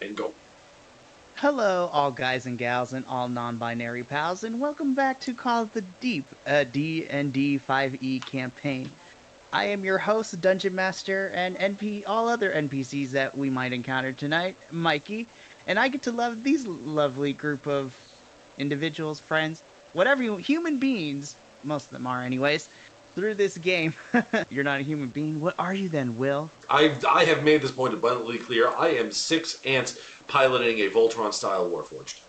and go. Hello, all guys and gals and all non-binary pals, and welcome back to Call of the Deep, a D&D 5e campaign. I am your host, Dungeon Master, and all other NPCs that we might encounter tonight, Mikey, and I get to love these lovely group of individuals, friends, whatever human beings, most of them are anyways, through this game. You're not a human being. What are you then, Will? I have made this point abundantly clear. I am 6 ants piloting a Voltron-style Warforged.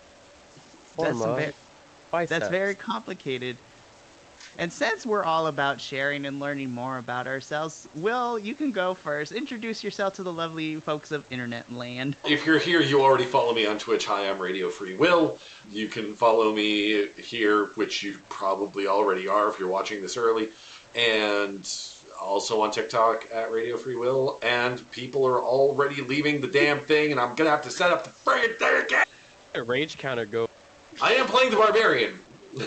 That's very complicated. And since we're all about sharing and learning more about ourselves, Will, you can go first. Introduce yourself to the lovely folks of Internet Land. If you're here, you already follow me on Twitch. Hi, I'm Radio Free Will. You can follow me here, which you probably already are if you're watching this early. And also on TikTok at Radio Free Will. And people are already leaving the damn thing, and I'm going to have to set up the friggin' thing again. Rage counter go. I am playing the Barbarian.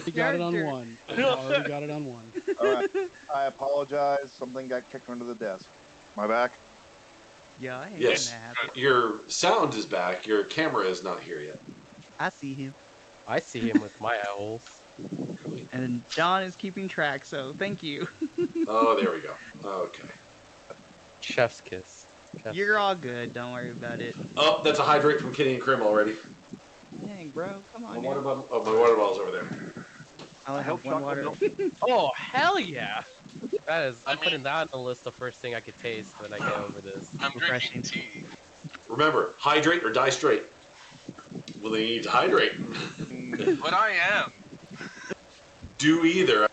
You got it on one. You already got it on one. All right. I apologize. Something got kicked under the desk. Am I back? Yeah, I ain't Yes, gonna happen. your sound is back. Your camera is not here yet. I see him. I see him with my owls. And John is keeping track, so thank you. Oh, there we go. Okay. Chef's kiss. You're all good. Don't worry about it. Oh, that's a hydrate from Kitty and Krim already. Dang, bro. Come on. My water bottle's over there. I only have one water. Oh, hell yeah! That is, I'm putting that on the list, the first thing I could taste when I get over this. I'm drinking tea. Remember, hydrate or die straight. Well, they need to hydrate. But I am. Do either.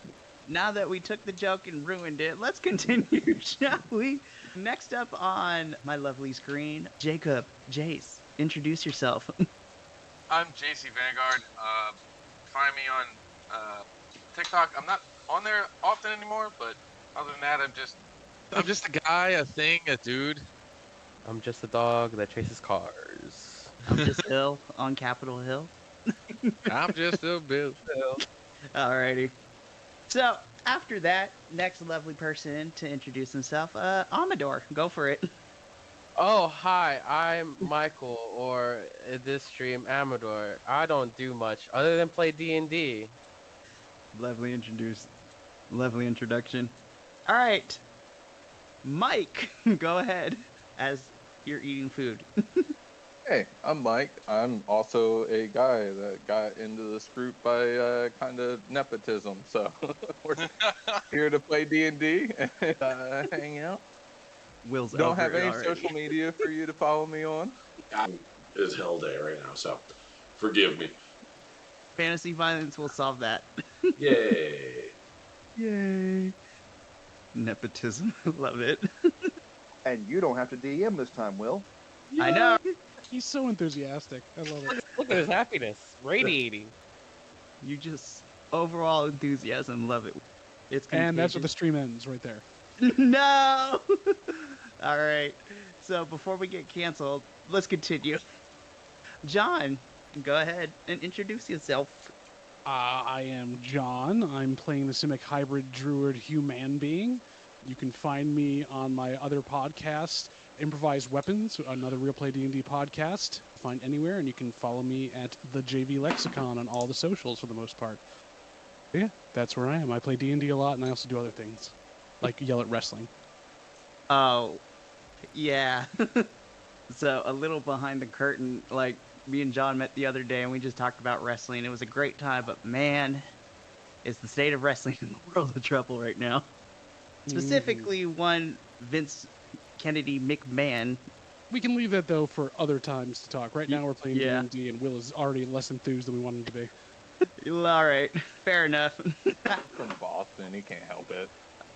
Now that we took the joke and ruined it, let's continue, shall we? Next up on my lovely screen, Jacob, Jace, introduce yourself. I'm JC Vanguard. Find me on TikTok. I'm not on there often anymore, but other than that, I'm just a guy, a thing, a dude. I'm just a dog that chases cars. I'm just Hill on Capitol Hill. I'm just a Bill. Alrighty. So, after that, next lovely person to introduce himself, Amador. Go for it. Oh, hi, I'm Michael, or in this stream, Amador. I don't do much other than play D&D. Lovely introduction. Alright. Mike, go ahead, as you're eating food. Hey, I'm Mike. I'm also a guy that got into this group by kind of nepotism. So we're here to play D&D and hang out. Will's Don't over have it any already. social media for you to follow me on. It's hell day right now, so forgive me. Fantasy violence will solve that. Yay. Yay. Nepotism. Love it. And you don't have to DM this time, Will. I know. He's so enthusiastic. I love it. Look at his happiness, radiating. You just overall enthusiasm. Love it. It's And that's where the contagious. stream ends, right there. No! Alright. So before we get canceled, let's continue. John, go ahead and introduce yourself. I am John. I'm playing the Simic Hybrid Druid Human Being. You can find me on my other podcast, Improvised Weapons, another Real Play D&D podcast. Find anywhere, and you can follow me at the JV Lexicon on all the socials for the most part. Yeah, that's where I am. I play D&D a lot, and I also do other things, like yell at wrestling. Oh, yeah. So a little behind the curtain, like me and John met the other day and we just talked about wrestling. It was a great time, but man, is the state of wrestling in the world of trouble right now. Specifically, one Vince Kennedy McMahon. We can leave that, though, for other times to talk. Right now we're playing Yeah. D&D, and Will is already less enthused than we want him to be. All right, fair enough. From Boston, he can't help it.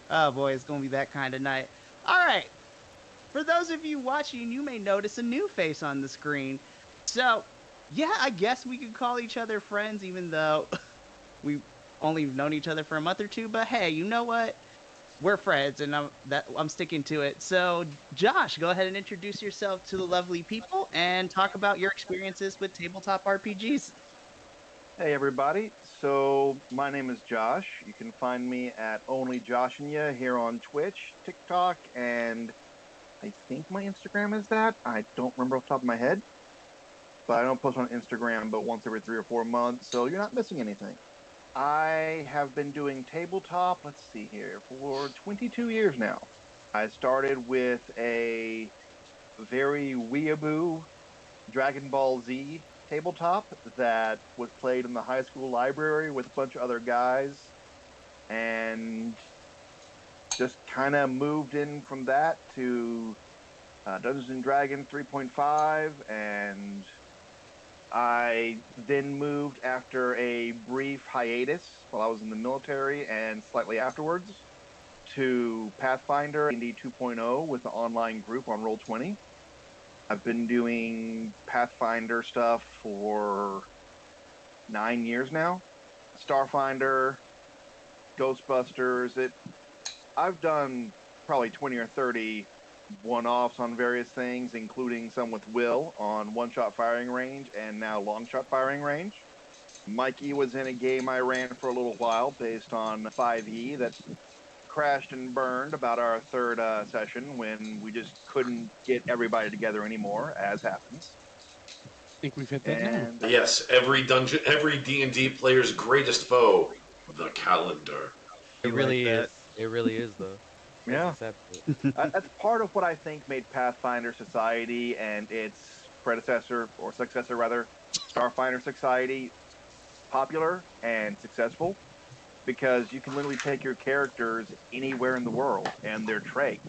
Oh boy, it's gonna be that kind of night. All right, for those of you watching, you may notice a new face on the screen. So, yeah, I guess we could call each other friends, even though we've only known each other for a month or two. But hey, you know what? We're friends, and I'm sticking to it. So, Josh, go ahead and introduce yourself to the lovely people and talk about your experiences with tabletop RPGs. Hey, everybody. So, my name is Josh. You can find me at Only Josh and Ya here on Twitch, TikTok, and I think my Instagram is that. I don't remember off the top of my head. but I don't post on Instagram but once every 3 or 4 months, so you're not missing anything. I have been doing tabletop, let's see here, for 22 years now. I started with a very weeaboo Dragon Ball Z tabletop that was played in the high school library with a bunch of other guys, and just kind of moved in from that to Dungeons and Dragons 3.5, and I then moved after a brief hiatus while I was in the military and slightly afterwards to Pathfinder D&D 2.0 with the online group on Roll20. I've been doing Pathfinder stuff for 9 years now. Starfinder, Ghostbusters. I've done probably 20 or 30 one-offs on various things, including some with Will on one-shot firing range and now long-shot firing range. Mikey was in a game I ran for a little while based on 5e that crashed and burned about our third session when we just couldn't get everybody together anymore, as happens. I think we've hit that now. Yes, every D&D player's greatest foe, the calendar. It really like is. It really is, though. Yeah. Accept it. That's part of what I think made Pathfinder Society and its predecessor, or successor rather, Starfinder Society, popular and successful, because you can literally take your characters anywhere in the world and they're tracked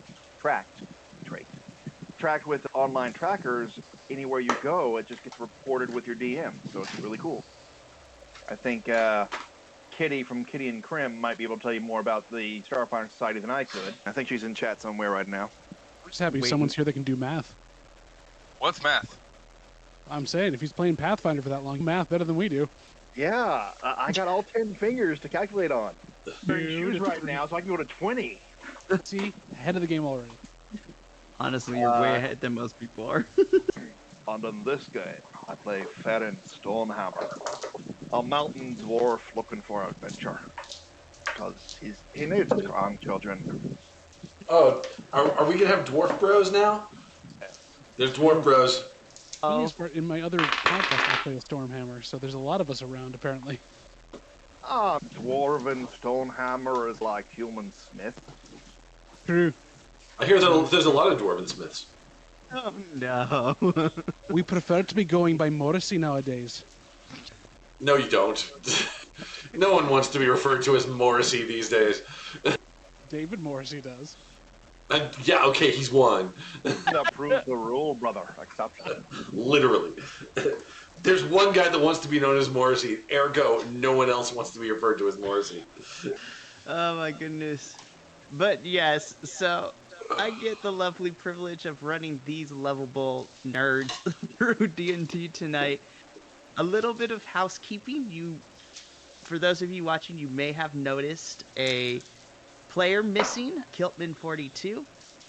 with online trackers. Anywhere you go, it just gets reported with your DM, so it's really cool. I think Kitty from Kitty and Crim might be able to tell you more about the Starfinder Society than I could. I think she's in chat somewhere right now. We're just happy someone's here that can do math. What's math? I'm saying, if he's playing Pathfinder for that long, math better than we do. Yeah, I got all 10 fingers to calculate on. I'm wearing shoes right now, so I can go to 20. See? Ahead of the game already. Honestly, you're way ahead than most people are. And in this game, I play Farron Stonehammer, a mountain dwarf looking for adventure. Because he needs grandchildren. Oh, are we going to have Dwarf Bros now? There's Dwarf Bros. In my other podcast, I play a Stormhammer, so there's a lot of us around, apparently. Dwarven Stonehammer is like human smith. True. I hear that there's a lot of Dwarven Smiths. Oh, no. We prefer to be going by Morrissey nowadays. No, you don't. No one wants to be referred to as Morrissey these days. David Morrissey does. Yeah, okay, he's one. That proves the rule, brother. Exception. Literally. There's one guy that wants to be known as Morrissey, ergo, no one else wants to be referred to as Morrissey. Oh my goodness. But yes, so I get the lovely privilege of running these lovable nerds through D&D tonight. A little bit of housekeeping. For those of you watching, you may have noticed a player missing, Kiltman42.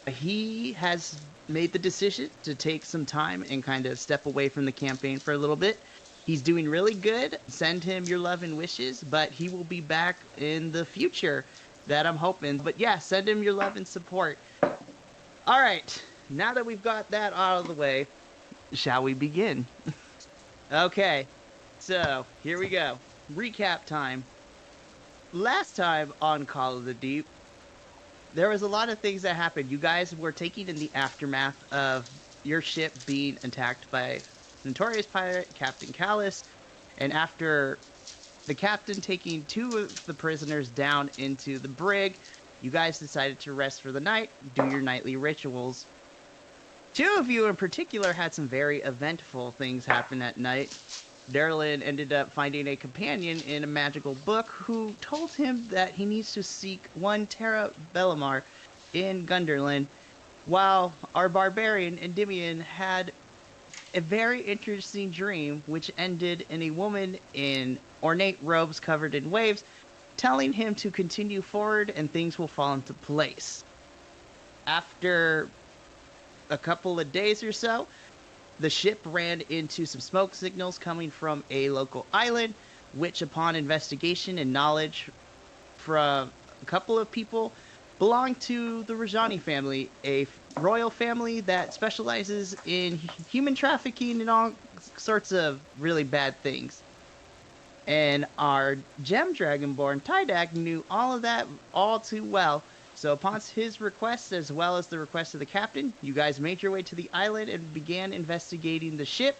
He has made the decision to take some time and kind of step away from the campaign for a little bit. He's doing really good. Send him your love and wishes, but he will be back in the future, that I'm hoping. But yeah, send him your love and support. All right, now that we've got that out of the way, shall we begin? Okay, so here we go. Recap time. Last time on Call of the Deep, there was a lot of things that happened. You guys were taking in the aftermath of your ship being attacked by notorious pirate Captain Callus, and after the captain taking 2 of the prisoners down into the brig, you guys decided to rest for the night, do your nightly rituals. 2 of you in particular had some very eventful things happen at night. Darlin ended up finding a companion in a magical book who told him that he needs to seek one Terra Bellamar in Gundarlun, while our barbarian Endymion had a very interesting dream which ended in a woman in ornate robes covered in waves telling him to continue forward and things will fall into place. After a couple of days or so, the ship ran into some smoke signals coming from a local island, which upon investigation and knowledge from a couple of people belonged to the Rajani family, a royal family that specializes in human trafficking and all sorts of really bad things. And our Gem Dragonborn, Tydak, knew all of that all too well. So upon his request, as well as the request of the captain, you guys made your way to the island and began investigating the ship,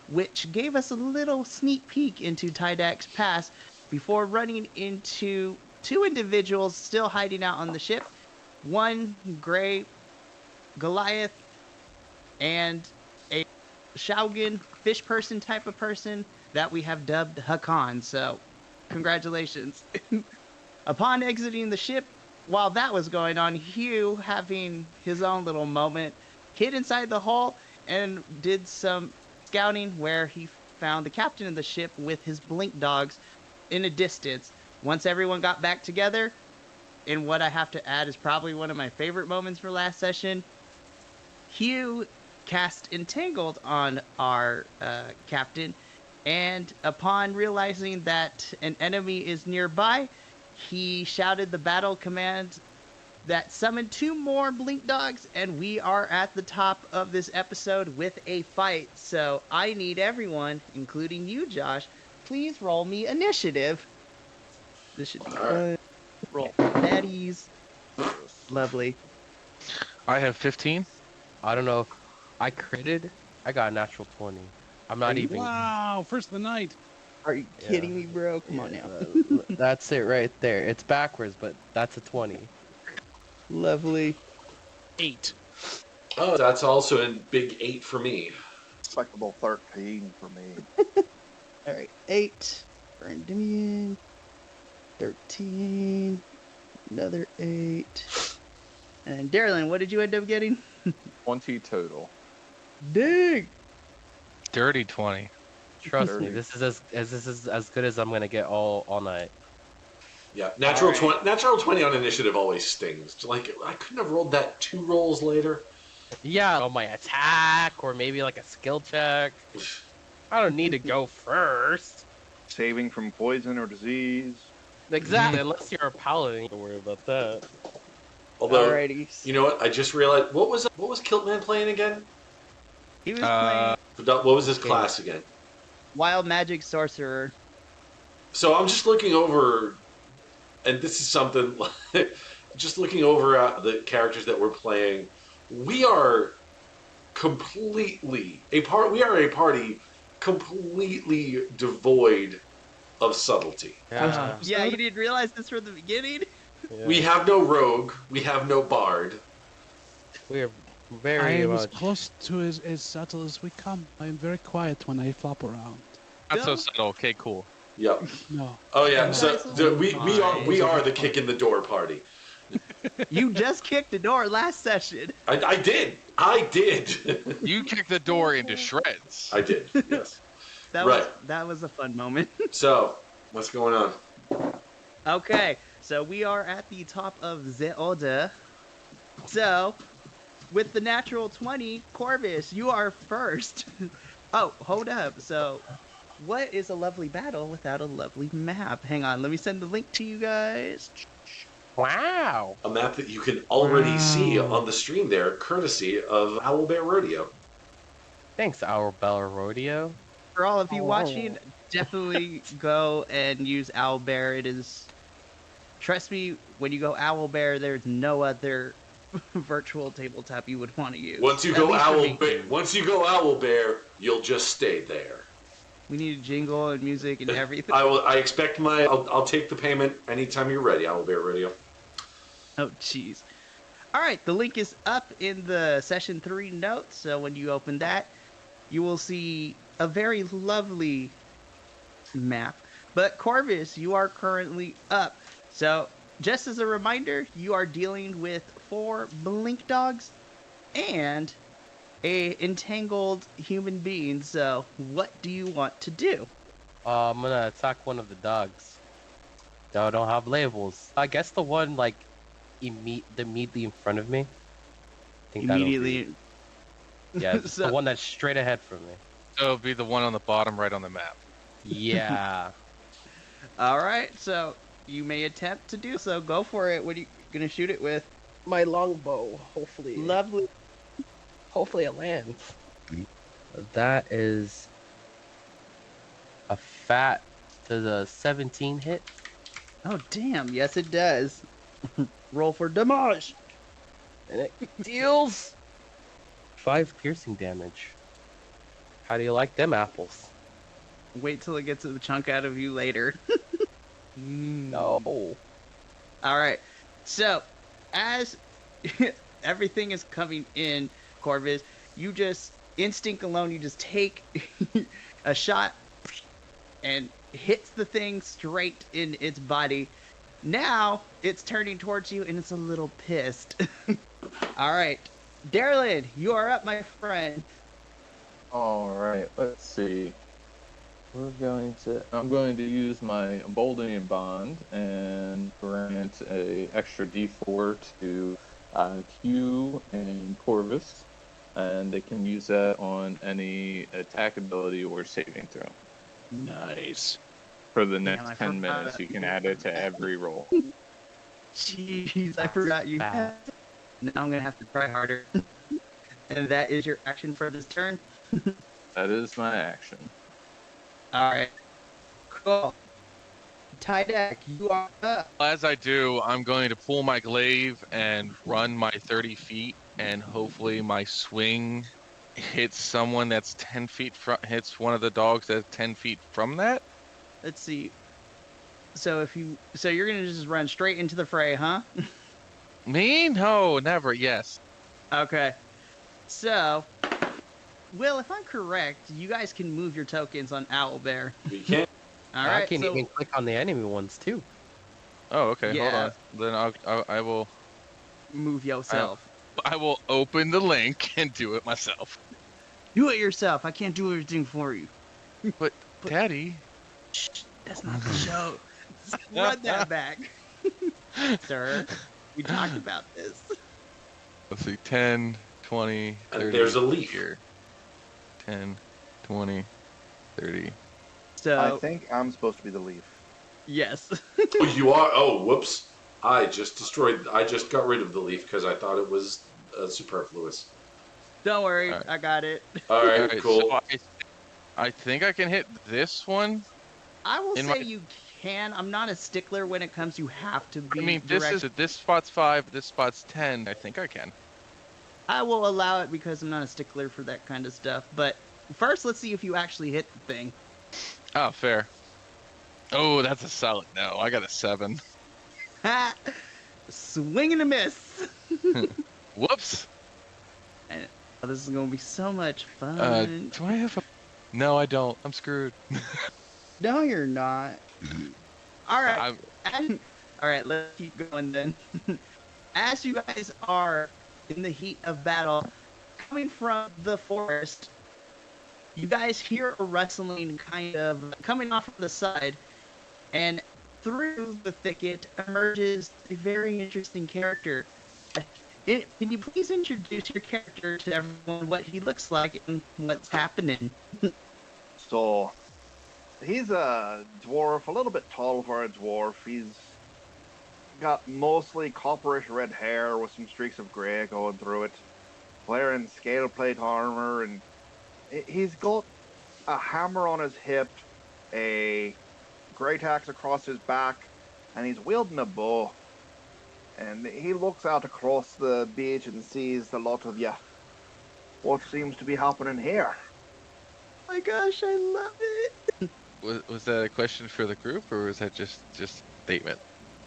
which gave us a little sneak peek into Tydak's past before running into two individuals still hiding out on the ship. One gray Goliath and a Shaugen fish person type of person that we have dubbed Hakan. So, congratulations. Upon exiting the ship, while that was going on, Hugh, having his own little moment, hid inside the hull and did some scouting where he found the captain of the ship with his blink dogs in a distance. Once everyone got back together, and what I have to add is probably one of my favorite moments for last session, Hugh cast Entangled on our captain, and upon realizing that an enemy is nearby, he shouted the battle command that summoned two more blink dogs, and we are at the top of this episode with a fight. So I need everyone, including you, Josh, please roll me initiative. This should be fun. Roll. At ease. Lovely. I have 15. I don't know if I critted. I got a natural 20. I'm not even. Wow, first of the night. Are you kidding me, bro? Come on now. That's it right there. It's backwards, but that's a 20. Lovely. 8. Oh, that's also a big 8 for me. Respectable 13 for me. All right, 8 for Endymion. 13. Another 8. And Darylyn, what did you end up getting? 20 total. Dig. Dirty 20. Trust me, this is as good as I'm gonna get all night. Yeah, natural 20 on initiative always stings. Like, I couldn't have rolled that 2 rolls later. Yeah, on my attack or maybe like a skill check. I don't need to go first. Saving from poison or disease. Exactly, unless you're a paladin, don't worry about that. Although, Alrighty. you know what? I just realized, what was Kiltman playing again? He was playing What was his class again? Wild Magic Sorcerer. So I'm just looking over, and this is something, just looking over at the characters that we're playing. We are a party completely devoid of subtlety. Yeah. Yeah, you didn't realize this from the beginning? Yeah. We have no rogue. We have no bard. We're I very am as much. close to as subtle as we come. I am very quiet when I flop around. Not so No. subtle. Okay, cool. Yep. No. Oh yeah. You So guys we are the kick in the door party. You just kicked the door last session. I did. You kicked the door into shreds. I did. Yes. That was a fun moment. So what's going on? Okay, so we are at the top of the order. So, with the natural 20, Corvus, you are first. Oh, hold up. So, what is a lovely battle without a lovely map? Hang on, let me send the link to you guys. Wow. A map that you can already see on the stream there, courtesy of Owlbear Rodeo. Thanks, Our Bell Rodeo. For all of you watching, definitely go and use Owlbear. It is, trust me, when you go Owlbear, there's no other virtual tabletop you would want to use. Once you At go least for me. Owlbear, you'll just stay there. We need a jingle and music and everything. I expect I'll take the payment anytime you're ready, Owlbear Radio. Oh, jeez. All right, the link is up in the session 3 notes, so when you open that, you will see a very lovely map. But Corvus, you are currently up. So, just as a reminder, you are dealing with 4 blink dogs and a entangled human being. So, what do you want to do? I'm gonna attack one of the dogs. They don't have labels. I guess the one like immediately in front of me. I think that'll be- Immediately. Yeah, it's So- the one that's straight ahead from me. So it'll be the one on the bottom right on the map. Yeah. All right, so you may attempt to do so. Go for it. What are you gonna shoot it with? My longbow. Hopefully. Lovely. Hopefully it lands. That is A fat to the 17 hit. Oh, damn. Yes, it does. Roll for damage. And it deals 5 piercing damage. How do you like them apples? Wait till it gets a chunk out of you later. No. All right. So, as everything is coming in, Corvus, you just, instinct alone, you just take a shot and hits the thing straight in its body. Now, it's turning towards you and it's a little pissed. All right. Darlin, you are up, my friend. All right, let's see. I'm going to use my emboldening bond and grant a extra D4 to Q and Corvus, and they can use that on any attack ability or saving throw. Nice. For the Damn, next I 10 forgot. minutes, you can add it to every roll. Jeez, I forgot you had. Now I'm gonna have to try harder. And that is your action for this turn. That is my action. All right. Cool. Tydak, you are up. As I do, I'm going to pull my glaive and run my 30 feet, and hopefully my swing hits someone that's 10 feet hits one of the dogs that's 10 feet from that. Let's see. So you're gonna just run straight into the fray, huh? Me? No, never. Yes. Okay. So, Will, if I'm correct, you guys can move your tokens on Owlbear. We can't. All right. I can so even click on the enemy ones too. Oh, okay. Yeah. Hold on. Then I will move yourself. open the link and do it myself. Do it yourself. I can't do everything for you. But Daddy. Shh, that's not the show. Run that back, sir. We talked about this. Let's see. 10, 20, 30. And there's a leaf. Here. 10, 20, 30. So I think I'm supposed to be the leaf. yes. Oh, you are? Oh, whoops. I just got rid of the leaf because I thought it was superfluous. Don't worry, All right. I got it. All right, Alright, cool. so I think I can hit this one. I will In say my- you can. I'm not a stickler when it comes. You have to be. I mean, direct. this spot's 5, this spot's 10. I think I can. I will allow it because I'm not a stickler for that kind of stuff. But first, let's see if you actually hit the thing. Oh, fair. Oh, that's a solid no. I got a 7. Ha! Swing and a miss. Whoops. Oh, this is gonna be so much fun. Do I have a... No, I don't. I'm screwed. No, you're not. All right. I'm... All right, let's keep going then. As you guys are in the heat of battle, coming from the forest, you guys hear a rustling kind of coming off of the side, and through the thicket emerges a very interesting character. Can you please introduce your character to everyone, what he looks like and what's happening? So, he's a dwarf, a little bit tall for a dwarf. He's got mostly copperish red hair with some streaks of grey going through it. Wearing scale plate armor, and he's got a hammer on his hip, a great axe across his back, and he's wielding a bow. And he looks out across the beach and sees a lot of what seems to be happening here. Oh my gosh, I love it! Was that a question for the group, or was that just statement?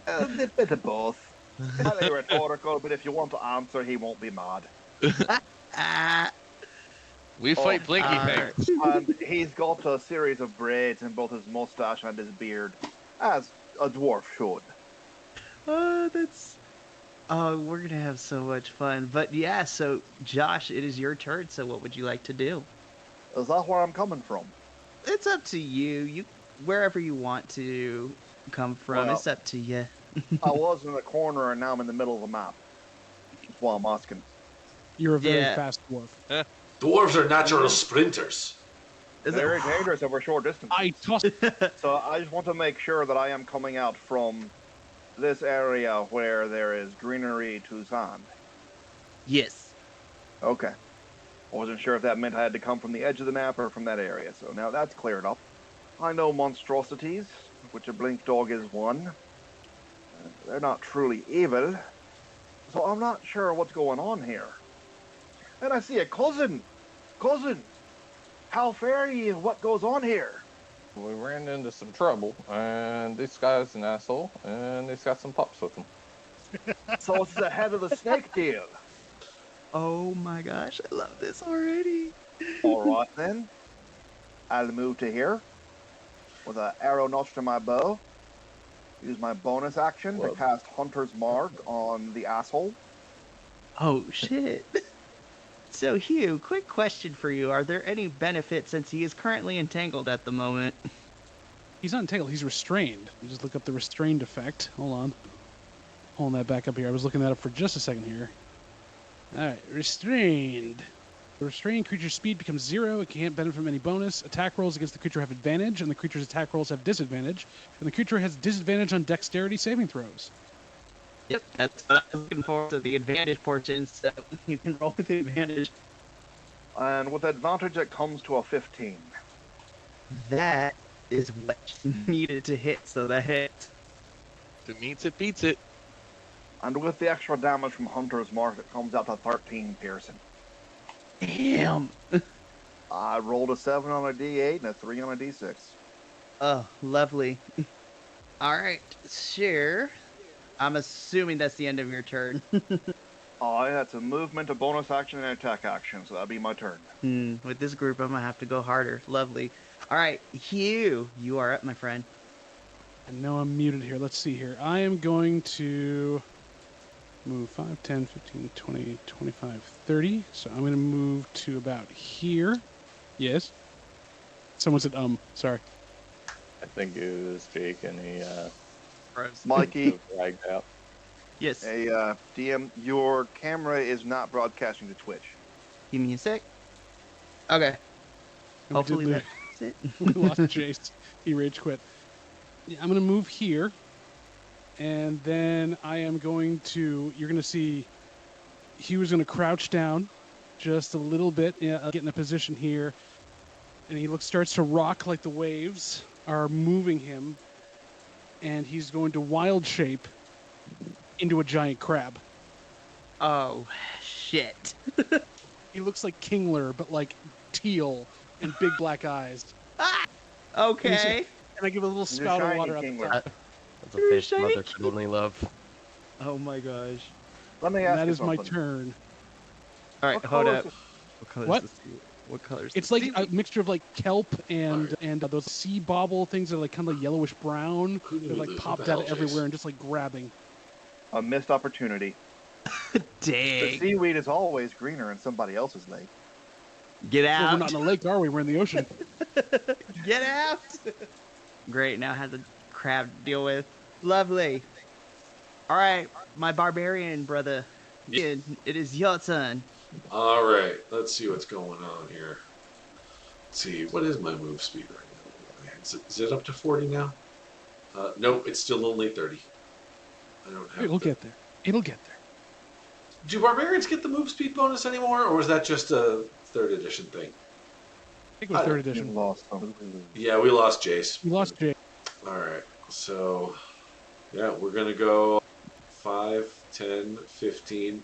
A bit of both. Highly rhetorical, but if you want to answer, he won't be mad. Ah, We fight blinky alright. things. And he's got a series of braids in both his mustache and his beard, as a dwarf should. oh, that's. Oh, we're gonna have so much fun. But yeah, so Josh, it is your turn. So what would you like to do? Is that where I'm coming from? It's up to you. You wherever you want to come from. Well- It's up to you. I was in the corner and now I'm in the middle of the map. That's why I'm asking. You're a very Yeah. fast dwarf. Dwarves are natural sprinters. Is Very it? dangerous over short distance. I tossed. So I just want to make sure that I am coming out from this area where there is greenery to sand. Yes. Okay. I wasn't sure if that meant I had to come from the edge of the map or from that area, so now that's cleared up. I know monstrosities, which a blink dog is one. They're not truly evil, so I'm not sure what's going on here. And I see a cousin. Cousin, how fare ye? What goes on here? We ran into some trouble, and this guy's an asshole, and he's got some pups with him. So it's the head of the snake deal. Oh my gosh, I love this already. All right then. I'll move to here with an arrow notch to my bow. Use my bonus action to cast Hunter's Mark on the asshole. Oh shit. So Hugh, quick question for you. Are there any benefits since he is currently entangled at the moment? He's not entangled, he's restrained. You just look up the restrained effect. Hold on. Holding that back up here. I was looking that up for just a second here. Alright, restrained. The restrained creature's speed becomes 0. It can't benefit from any bonus. Attack rolls against the creature have advantage, and the creature's attack rolls have disadvantage. And the creature has disadvantage on dexterity saving throws. Yep, that's what I'm looking for, so the advantage portion, so you can roll with the advantage. And with advantage, it comes to a 15. That is what needed to hit, so that hits. If it meets it, beats it. And with the extra damage from Hunter's Mark, it comes out to 13 piercing. Damn! I rolled a 7 on a d8 and a 3 on a d6. Oh, lovely. Alright, sure. I'm assuming that's the end of your turn. Aye, that's a movement, a bonus action, and an attack action, so that'll be my turn. With this group, I'm gonna have to go harder. Lovely. Alright, Hugh, you are up, my friend. I know I'm muted here. Let's see here. I am going to move 5, 10, 15, 20, 25, 30. So I'm going to move to about here. Yes? Someone said, sorry. I think it was Jake, and he Mikey, dragged out. Yes. hey, DM, your camera is not broadcasting to Twitch. Give me a sec. Okay. And Hopefully we that's it. lost Jace. He rage quit. Yeah, I'm going to move here. And then I am going to, you're going to see he was going to crouch down just a little bit, get in a position here. And he starts to rock like the waves are moving him. And he's going to wild shape into a giant crab. Oh, shit. He looks like Kingler, but like teal and big black eyes. Okay. And I give a little He's a spout of shiny water out the Kingler. top. That's a fish mother could only love. Oh my gosh. Let me And ask that you is my something. turn. Alright, What hold color up. is What color What? is the sea? What color is It's the like sea? a mixture of like kelp and those sea bobble things that are like kind of like yellowish brown. Who knew They're like this? popped What the out of hell, everywhere Jace? and just like grabbing. A missed opportunity. The Dang. seaweed is always greener in somebody else's lake. Get Well, we're out. not in the lake, are we? We're in the ocean. Get out. Great, now I have the crab to deal with. Lovely. Alright, my barbarian brother. It is your turn. All right, let's see what's going on here. Let's see, what is my move speed right now? Is it up to 40 now? Nope, it's still only 30. I don't have. It'll get there. It'll get there. Do barbarians get the move speed bonus anymore, or was that just a 3rd edition thing? I think it was I- 3rd You edition. lost them. Yeah, we lost Jace. We lost Jay. All right, so yeah, we're gonna go 5, 10, 15,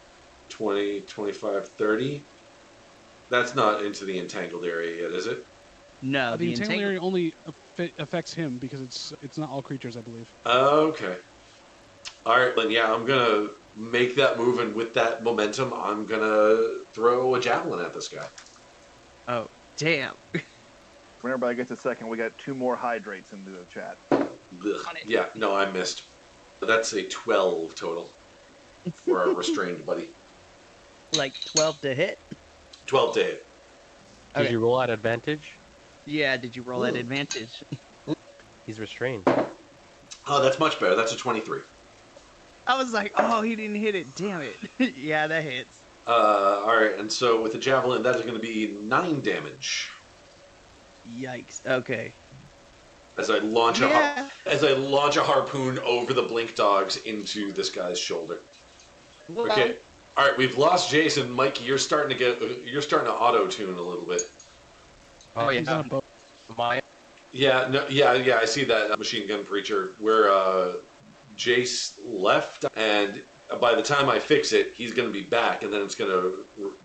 20, 25, 30. That's not into the entangled area yet, is it? No, The the entangled area only affects him because it's not all creatures, I believe. Okay. All right, then. Yeah, I'm gonna make that move, and with that momentum, I'm gonna throw a javelin at this guy. Oh, damn. When everybody gets a second, we got 2 more hydrates into the chat. Ugh. On it. Yeah, no, I missed. That's a 12 total for our restrained buddy. Like 12 to hit? 12 to hit. Did Okay. you roll at advantage? Yeah, did you roll at advantage? He's restrained. Oh, that's much better. That's a 23. I was like, oh, he didn't hit it. Damn it. Yeah, that hits. All right, and so with the javelin, that is going to be 9 damage Yikes. Okay. as I launch Yeah. a harpoon over the blink dogs into this guy's shoulder. Well, Okay. All right, we've lost Jason. Mikey, you're starting to auto tune a little bit. Oh He's yeah, on a boat. my Yeah, no, yeah, I see that machine gun preacher where Jace left, and by the time I fix it, he's going to be back, and then it's going to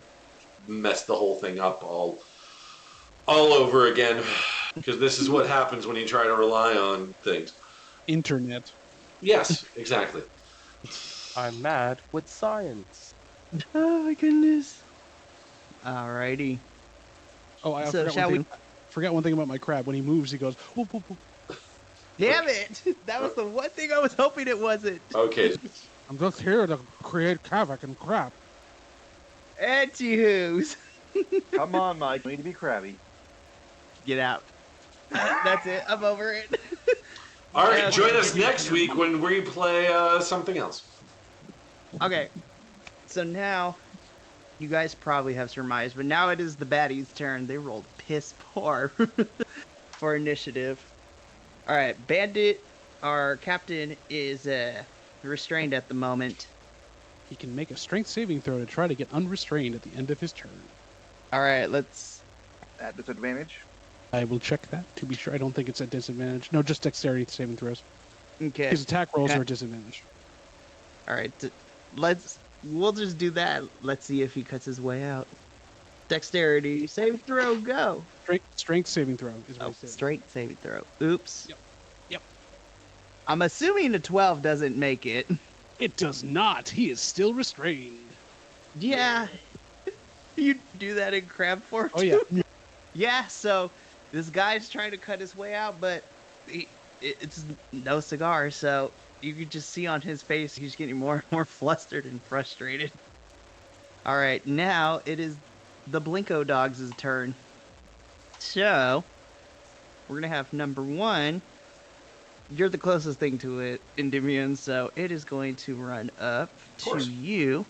mess the whole thing up all over again. Because this is what happens when you try to rely on things. Internet. Yes, exactly. I'm mad with science. Oh my goodness. Alrighty. Oh, I So forgot shall one thing. Forgot one thing about my crab. When he moves, he goes, whoop, whoop, whoop. Damn it! That was the one thing I was hoping it wasn't. Okay. I'm just here to create havoc and crap. Anti-whoos. Come on, Mike. We need to be crabby. Get out. That's it. I'm over it. All right, join us next week when we play something else. Okay. So now, you guys probably have surmised, but now it is the baddies' turn. They rolled piss poor for initiative. Alright, Bandit, our captain, is restrained at the moment. He can make a strength saving throw to try to get unrestrained at the end of his turn. Alright, let's... At disadvantage. I will check that to be sure. I don't think it's at disadvantage. No, just dexterity saving throws. Okay. His attack rolls Okay. are at disadvantage. Alright, we'll just do that. Let's see if he cuts his way out. Dexterity, save throw, go! Strength saving throw is what Oh, I said. strength saving throw. Oops. Yep. I'm assuming a 12 doesn't make it. It does not. He is still restrained. Yeah. You do that in crab form? Oh, yeah. too? Yeah, so this guy's trying to cut his way out, but it's no cigar, so you can just see on his face he's getting more and more flustered and frustrated. Alright, now it is the Blinko Dogs' turn. So, we're going to have number 1. You're the closest thing to it, Endymion, so it is going to run up to you.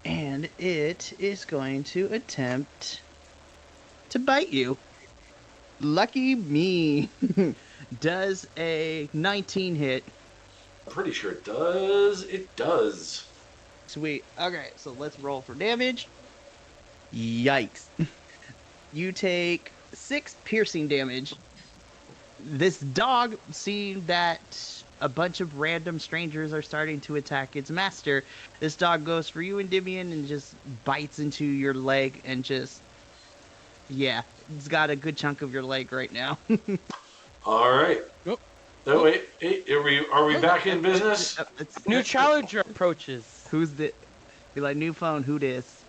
And it is going to attempt to bite you. Lucky me. Does a 19 hit. I'm pretty sure it does. It does. Sweet. Okay, so let's roll for damage. Yikes. You take 6 piercing damage. This dog, seeing that a bunch of random strangers are starting to attack its master, this dog goes for you, Endymion, and just bites into your leg and just... Yeah, it's got a good chunk of your leg right now. All right. Yep. Oh, wait. Hey, are we back in business? New challenger approaches. Who's the... Be like, new phone, who this?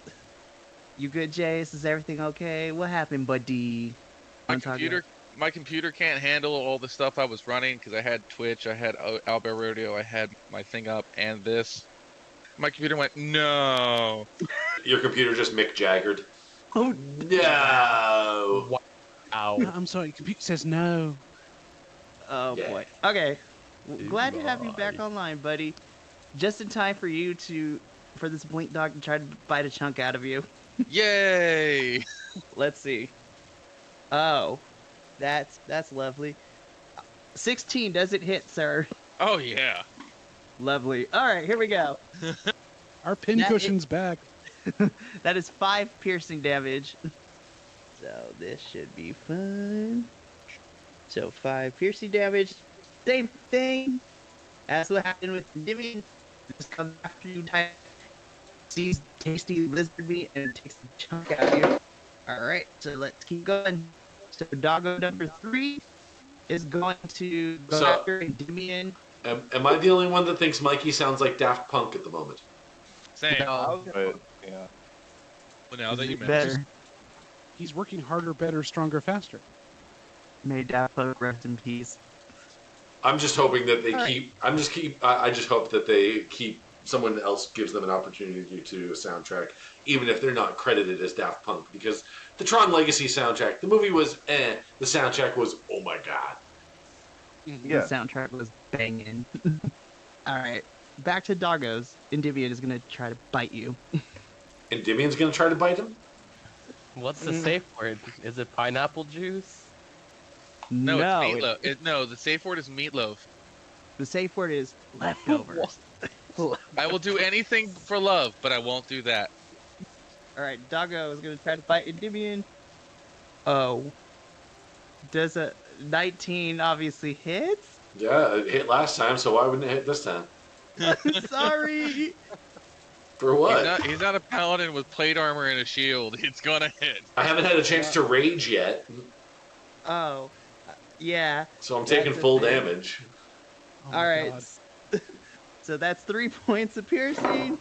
You good, Jace? Is everything okay? What happened, buddy? My computer can't handle all the stuff I was running because I had Twitch, I had Albert Radio, I had my thing up, and this. My computer went, no. Your computer just Mick Jaggered. Oh, No. Ow. No, I'm sorry. Computer says no. oh Yeah. boy. Okay. Glad to have you back online, buddy. Just in time for you for this blink dog to try to bite a chunk out of you. Yay! Let's see. Oh, that's lovely. 16 does it hit, sir? Oh, yeah. Lovely. All right, here we go. Our pincushion's back. That is 5 piercing damage. So this should be fun. So 5 piercing damage. Same thing. That's what happened with Endymion. Just comes after you, sees tasty lizard meat, and takes a chunk out of you. Alright, so let's keep going. So doggo number 3 is going to go So- after Endymion. Am I the only one that thinks Mikey sounds like Daft Punk at the moment? Same. But, yeah. Well, now that you mention Better. He's working harder, better, stronger, faster. May Daft Punk rest in peace. I'm just hoping that they All right. keep. I just hope that they keep. Someone else gives them an opportunity to do a soundtrack, even if they're not credited as Daft Punk, because the Tron Legacy soundtrack, the movie was the soundtrack was oh my god. Yeah. The soundtrack was banging. Alright, back to doggos. Endymion is going to try to bite you. And Dimian's gonna try to bite him. What's the safe word? Is it pineapple juice? No, it's meatloaf. No, the safe word is meatloaf. The safe word is leftovers. I will do anything for love, but I won't do that. Alright, doggo is going to try to bite Endymion. Oh. Does a 19 obviously hits. Yeah, it hit last time, so why wouldn't it hit this time? Sorry. For what? He's not a paladin with plate armor and a shield. It's gonna hit. I haven't had a chance to rage yet, Oh, yeah. so I'm taking That's a full thing. damage. Oh my All right. God. So that's 3 points of piercing.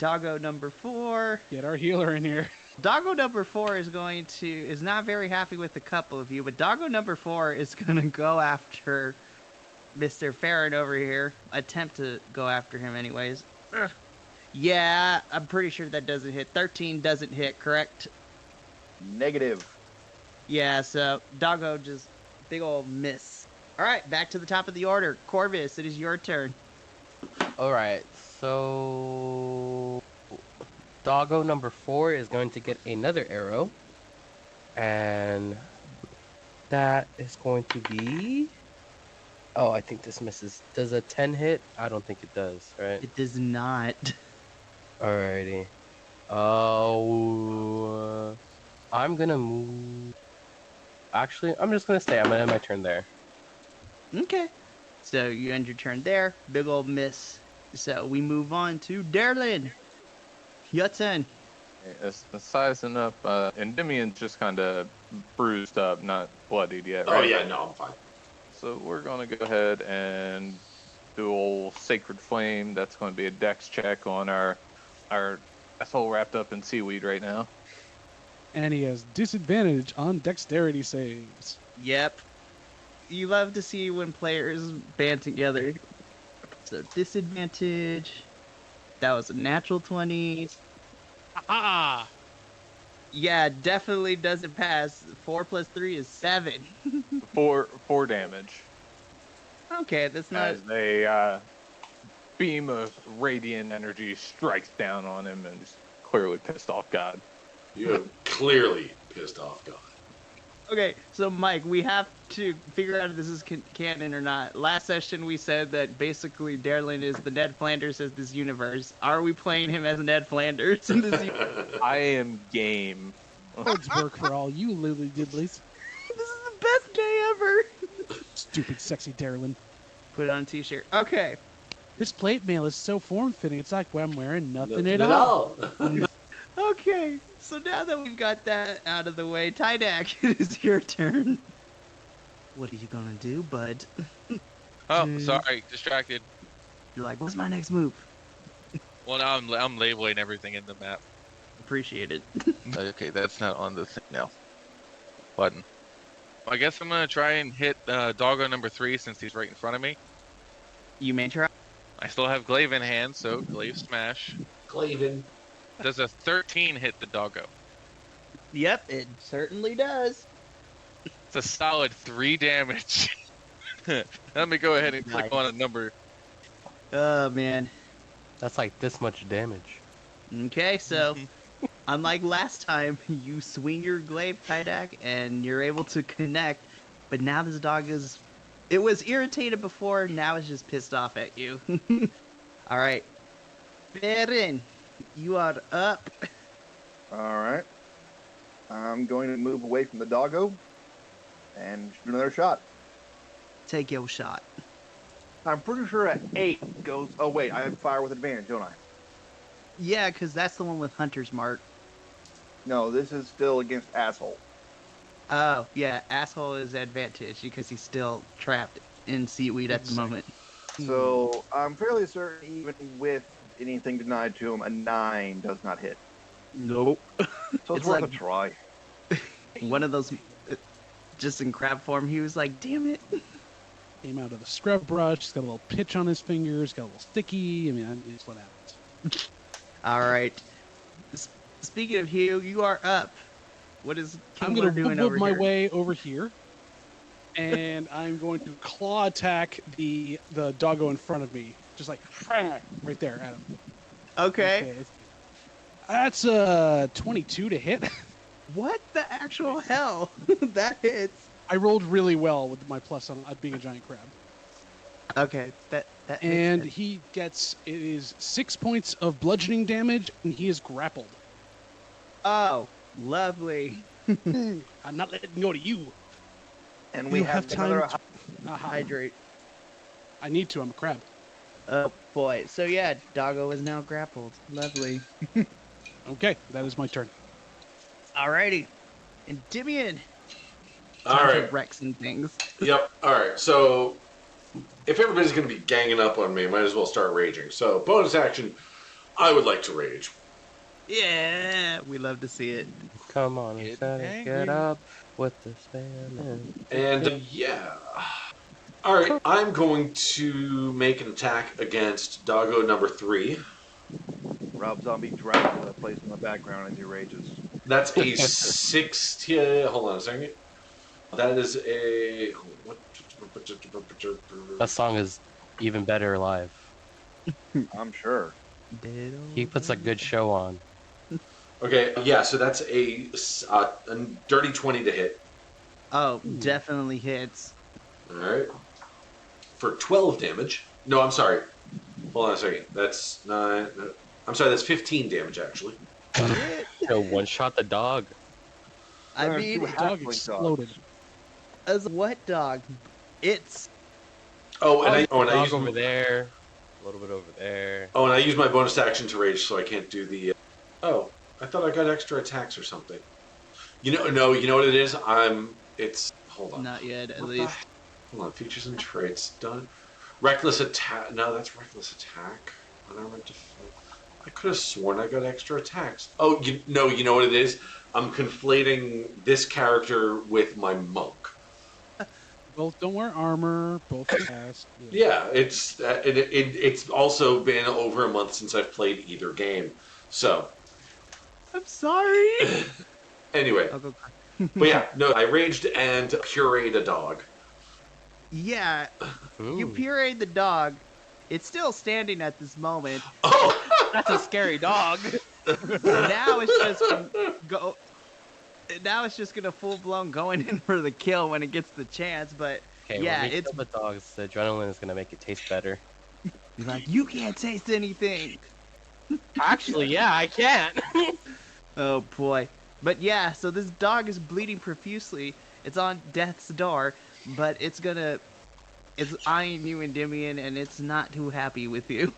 Doggo number 4. Get our healer in here. Doggo number 4 is not very happy with a couple of you, but Doggo number 4 is gonna go after Mr. Farron over here. Attempt to go after him anyways. Yeah, I'm pretty sure that doesn't hit. 13 doesn't hit, correct? Negative. Yeah, so Doggo just big old miss. All right, back to the top of the order. Corvus, it is your turn. All right, so Doggo number 4 is going to get another arrow, and that is going to be. Oh, I think this misses. Does a 10 hit? I don't think it does. Right? It does not. Alrighty. Oh, I'm gonna move. Actually, I'm just gonna stay. I'm gonna end my turn there. Okay. So you end your turn there. Big old miss. So we move on to Darlin. Your turn. It's sizing up. Endymion's just kind of bruised up, not bloodied yet, Oh right? yeah, no, I'm fine. So we're going to go ahead and do old Sacred Flame. That's going to be a dex check on our asshole wrapped up in seaweed right now. And he has disadvantage on dexterity saves. Yep. You love to see when players band together. So disadvantage. That was a natural 20. Ah! Yeah, definitely doesn't pass. 4 plus 3 is 7. Four damage. Okay, that's not. As a beam of radiant energy strikes down on him and is clearly pissed off God. You have clearly pissed off God. Okay, so Mike, we have to figure out if this is canon or not. Last session we said that basically Darlin is the Ned Flanders of this universe. Are we playing him as Ned Flanders in this universe? I am game. Codes work for all you lily diddlies. This is the best day ever. Stupid sexy Darlin. Put it on a t-shirt. Okay. This plate mail is so form-fitting, it's like I'm wearing nothing Nothing at all. Okay. So now that we've got that out of the way, Tydak, it is your turn. What are you gonna do, bud? Oh, sorry, distracted. You're like, what's my next move? Well, now I'm labeling everything in the map. Appreciate it. Okay, that's not on the thing now. Button. I guess I'm gonna try and hit Doggo number 3 since he's right in front of me. You may try. I still have glaive in hand, so glaive smash. Clavin. Does a 13 hit the Doggo? Yep, it certainly does. It's a solid 3 damage. Let me go ahead and click on a number. Oh, man. That's like this much damage. Okay, so unlike last time, you swing your glaive, Tydak, and you're able to connect. But now this dog is... It was irritated before, now it's just pissed off at you. All right. Baron, you are up. All right. I'm going to move away from the doggo and shoot another shot. Take your shot. I'm pretty sure at 8 goes... Oh, wait. I have fire with advantage, don't I? Yeah, because that's the one with Hunter's Mark. No, this is still against asshole. Oh, yeah, asshole is advantage because he's still trapped in seaweed at the moment. So I'm fairly certain even with anything denied to him, a 9 does not hit. Nope. So it's worth a try. One of those, just in crab form, he was like, damn it. Came out of the scrub brush, he's got a little pitch on his fingers, got a little sticky. I mean, it's what happens. All right. Speaking of Hugh, you are up. What is I'm Kingler going to doing over my here? way over here, and I'm going to claw attack the doggo in front of me. Just like, right there at him. Okay. That's 22 to hit. What the actual hell? That hits. I rolled really well with my plus on being a giant crab. Okay. That And makes sense. he gets, it is 6 points of bludgeoning damage, and he is grappled. Oh, lovely. I'm not letting go to you. And we You have have another. time to Hydrate. I need to. I'm a crab. Oh boy. So yeah, Doggo is now grappled. Lovely. Okay, that is my turn. Alrighty. Endymion. All Time to right. wreck some things. Yep. All right. So if everybody's going to be ganging up on me, I might as well start raging. So bonus action, I would like to rage. Yeah, we love to see it. Come on, Get instead angry. get up with the stand. And yeah. All right. I'm going to make an attack against Doggo number 3. Rob Zombie Dracula plays in the background as he rages. That's a 60. Hold on a second. That is a. That song is even better live. I'm sure. He puts a good show on. Okay, yeah, so that's a dirty 20 to hit. Oh, definitely hits. Alright. For 12 damage. No, I'm sorry. Hold on a second. That's 9. I'm sorry, that's 15 damage, actually. One shot the dog. I There are mean, two The dog halfling exploded. as what dog? It's Oh, and I Dog use over there. A little bit over there. Oh, and I use my bonus action to rage, so I can't do the. Oh, I thought I got extra attacks or something. You know, no, you know what it is. It's. Hold on. not yet, at What least. Hold on. Features and traits done. Reckless attack. No, that's reckless attack. Unarmored defense. I could have sworn I got extra attacks. Oh, you know what it is. I'm conflating this character with my monk. Both don't wear armor. Both fast. Yeah, it's also been over a month since I've played either game. So I'm sorry. anyway, I'll go. but yeah, no, I raged and pureed a dog. Yeah, you Ooh. pureed the dog. It's still standing at this moment. Oh, That's a scary dog. Now it's just go. Now it's just gonna full blown going in for the kill when it gets the chance. But Okay, yeah, when you it's kill the dogs, the adrenaline is gonna make it taste better. like you can't taste anything. Actually, yeah, I can. Oh boy. But yeah, so this dog is bleeding profusely. It's on death's door, but it's eyeing you, Endymion, and it's not too happy with you.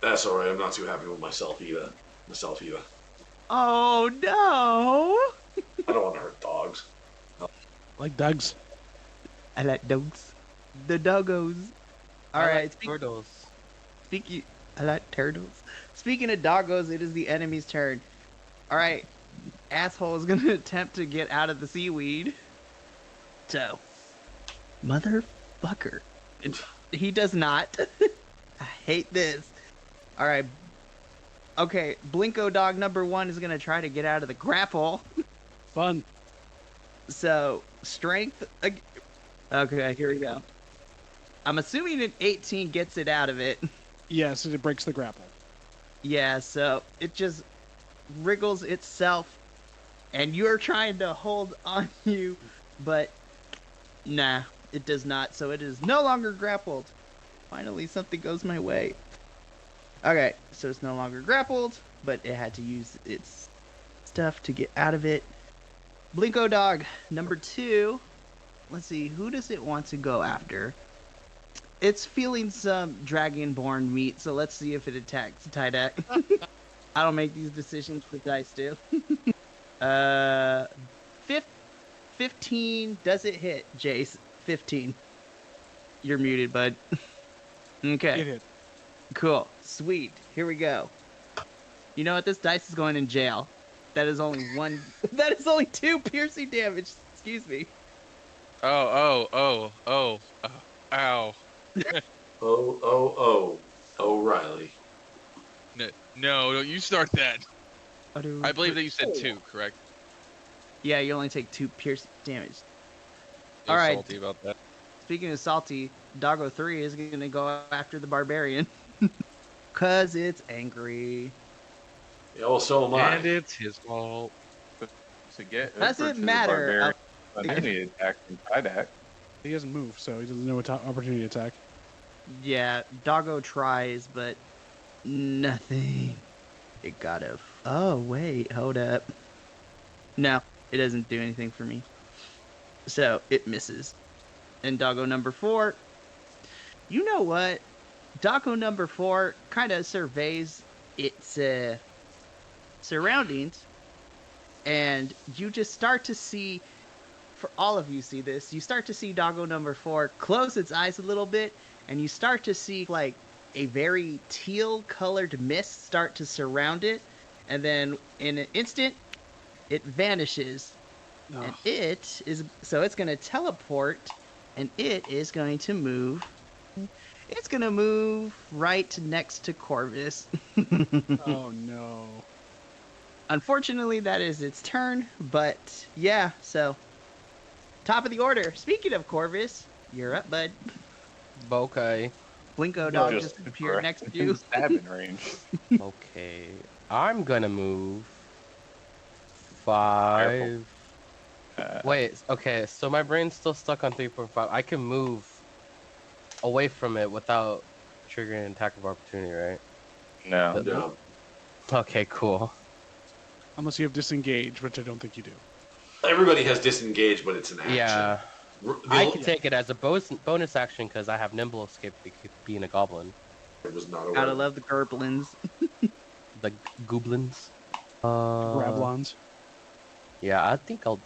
that's all right. I'm not too happy with myself either. Oh no! I don't want to hurt dogs. Like dogs. I like dogs. The doggos. All right. Turtles. I like turtles. Speaking of doggos, it is the enemy's turn. All right. Asshole is gonna attempt to get out of the seaweed. So, motherfucker. He does not. I hate this. All right. Okay, Blinko dog number 1 is gonna try to get out of the grapple. Fun. So, strength. Okay, here we go. I'm assuming an 18 gets it out of it. Yes, it breaks the grapple. Yeah, so it just wriggles itself, and you're trying to hold on you, but nah, it does not. So it is no longer grappled. Finally, something goes my way. Okay, so it's no longer grappled, but it had to use its stuff to get out of it. Blinko dog number 2. Let's see, who does it want to go after? It's feeling some dragonborn meat, so let's see if it attacks Tydak. I don't make these decisions, the dice do. 15. Does it hit, Jace? 15. You're muted, bud. Okay. It hit. Cool. Sweet. Here we go. You know what? This dice is going in jail. That is only 1. That is only 2 piercing damage. Excuse me. Oh, ow. O'Reilly. No, don't you start that. I believe that you said 2, correct? Yeah, you only take 2 piercing damage. You're All right. salty about that. Speaking of salty, Doggo 3 is going to go after the barbarian. Because it's angry. Yeah, well, so am I. And it's his fault. To get Doesn't over to the matter. barbarian, on any attack from Tydak. He doesn't move, so he doesn't know what opportunity attack. Yeah, Doggo tries, but nothing. It got a... Oh, wait, hold up. No, it doesn't do anything for me. So it misses. And doggo number 4, you know what? Doggo number 4 kind of surveys its surroundings, and you just start to see, for all of you see this, you start to see doggo number 4 close its eyes a little bit, and you start to see like a very teal colored mist start to surround it, and then in an instant it vanishes. And it is, so it's going to teleport, and it is going to move. It's going to move right next to Corvus. Oh no. Unfortunately, that is its turn, but yeah, so top of the order. Speaking of Corvus, you're up, bud. Okay. Blinko Dog just appeared next to you. Stabbing range. Okay. I'm gonna move 5. Wait, okay, so my brain's still stuck on 3.5. I can move away from it without triggering an attack of opportunity, right? No. No. Okay, cool. Unless you have disengage, which I don't think you do. Everybody has disengage, but it's an action. Yeah. The I ol- can take it as a bonus action because I have nimble escape being a goblin. It was not a Gotta word. love the Gerblins. The goblins. Grablons. Yeah, I think I'll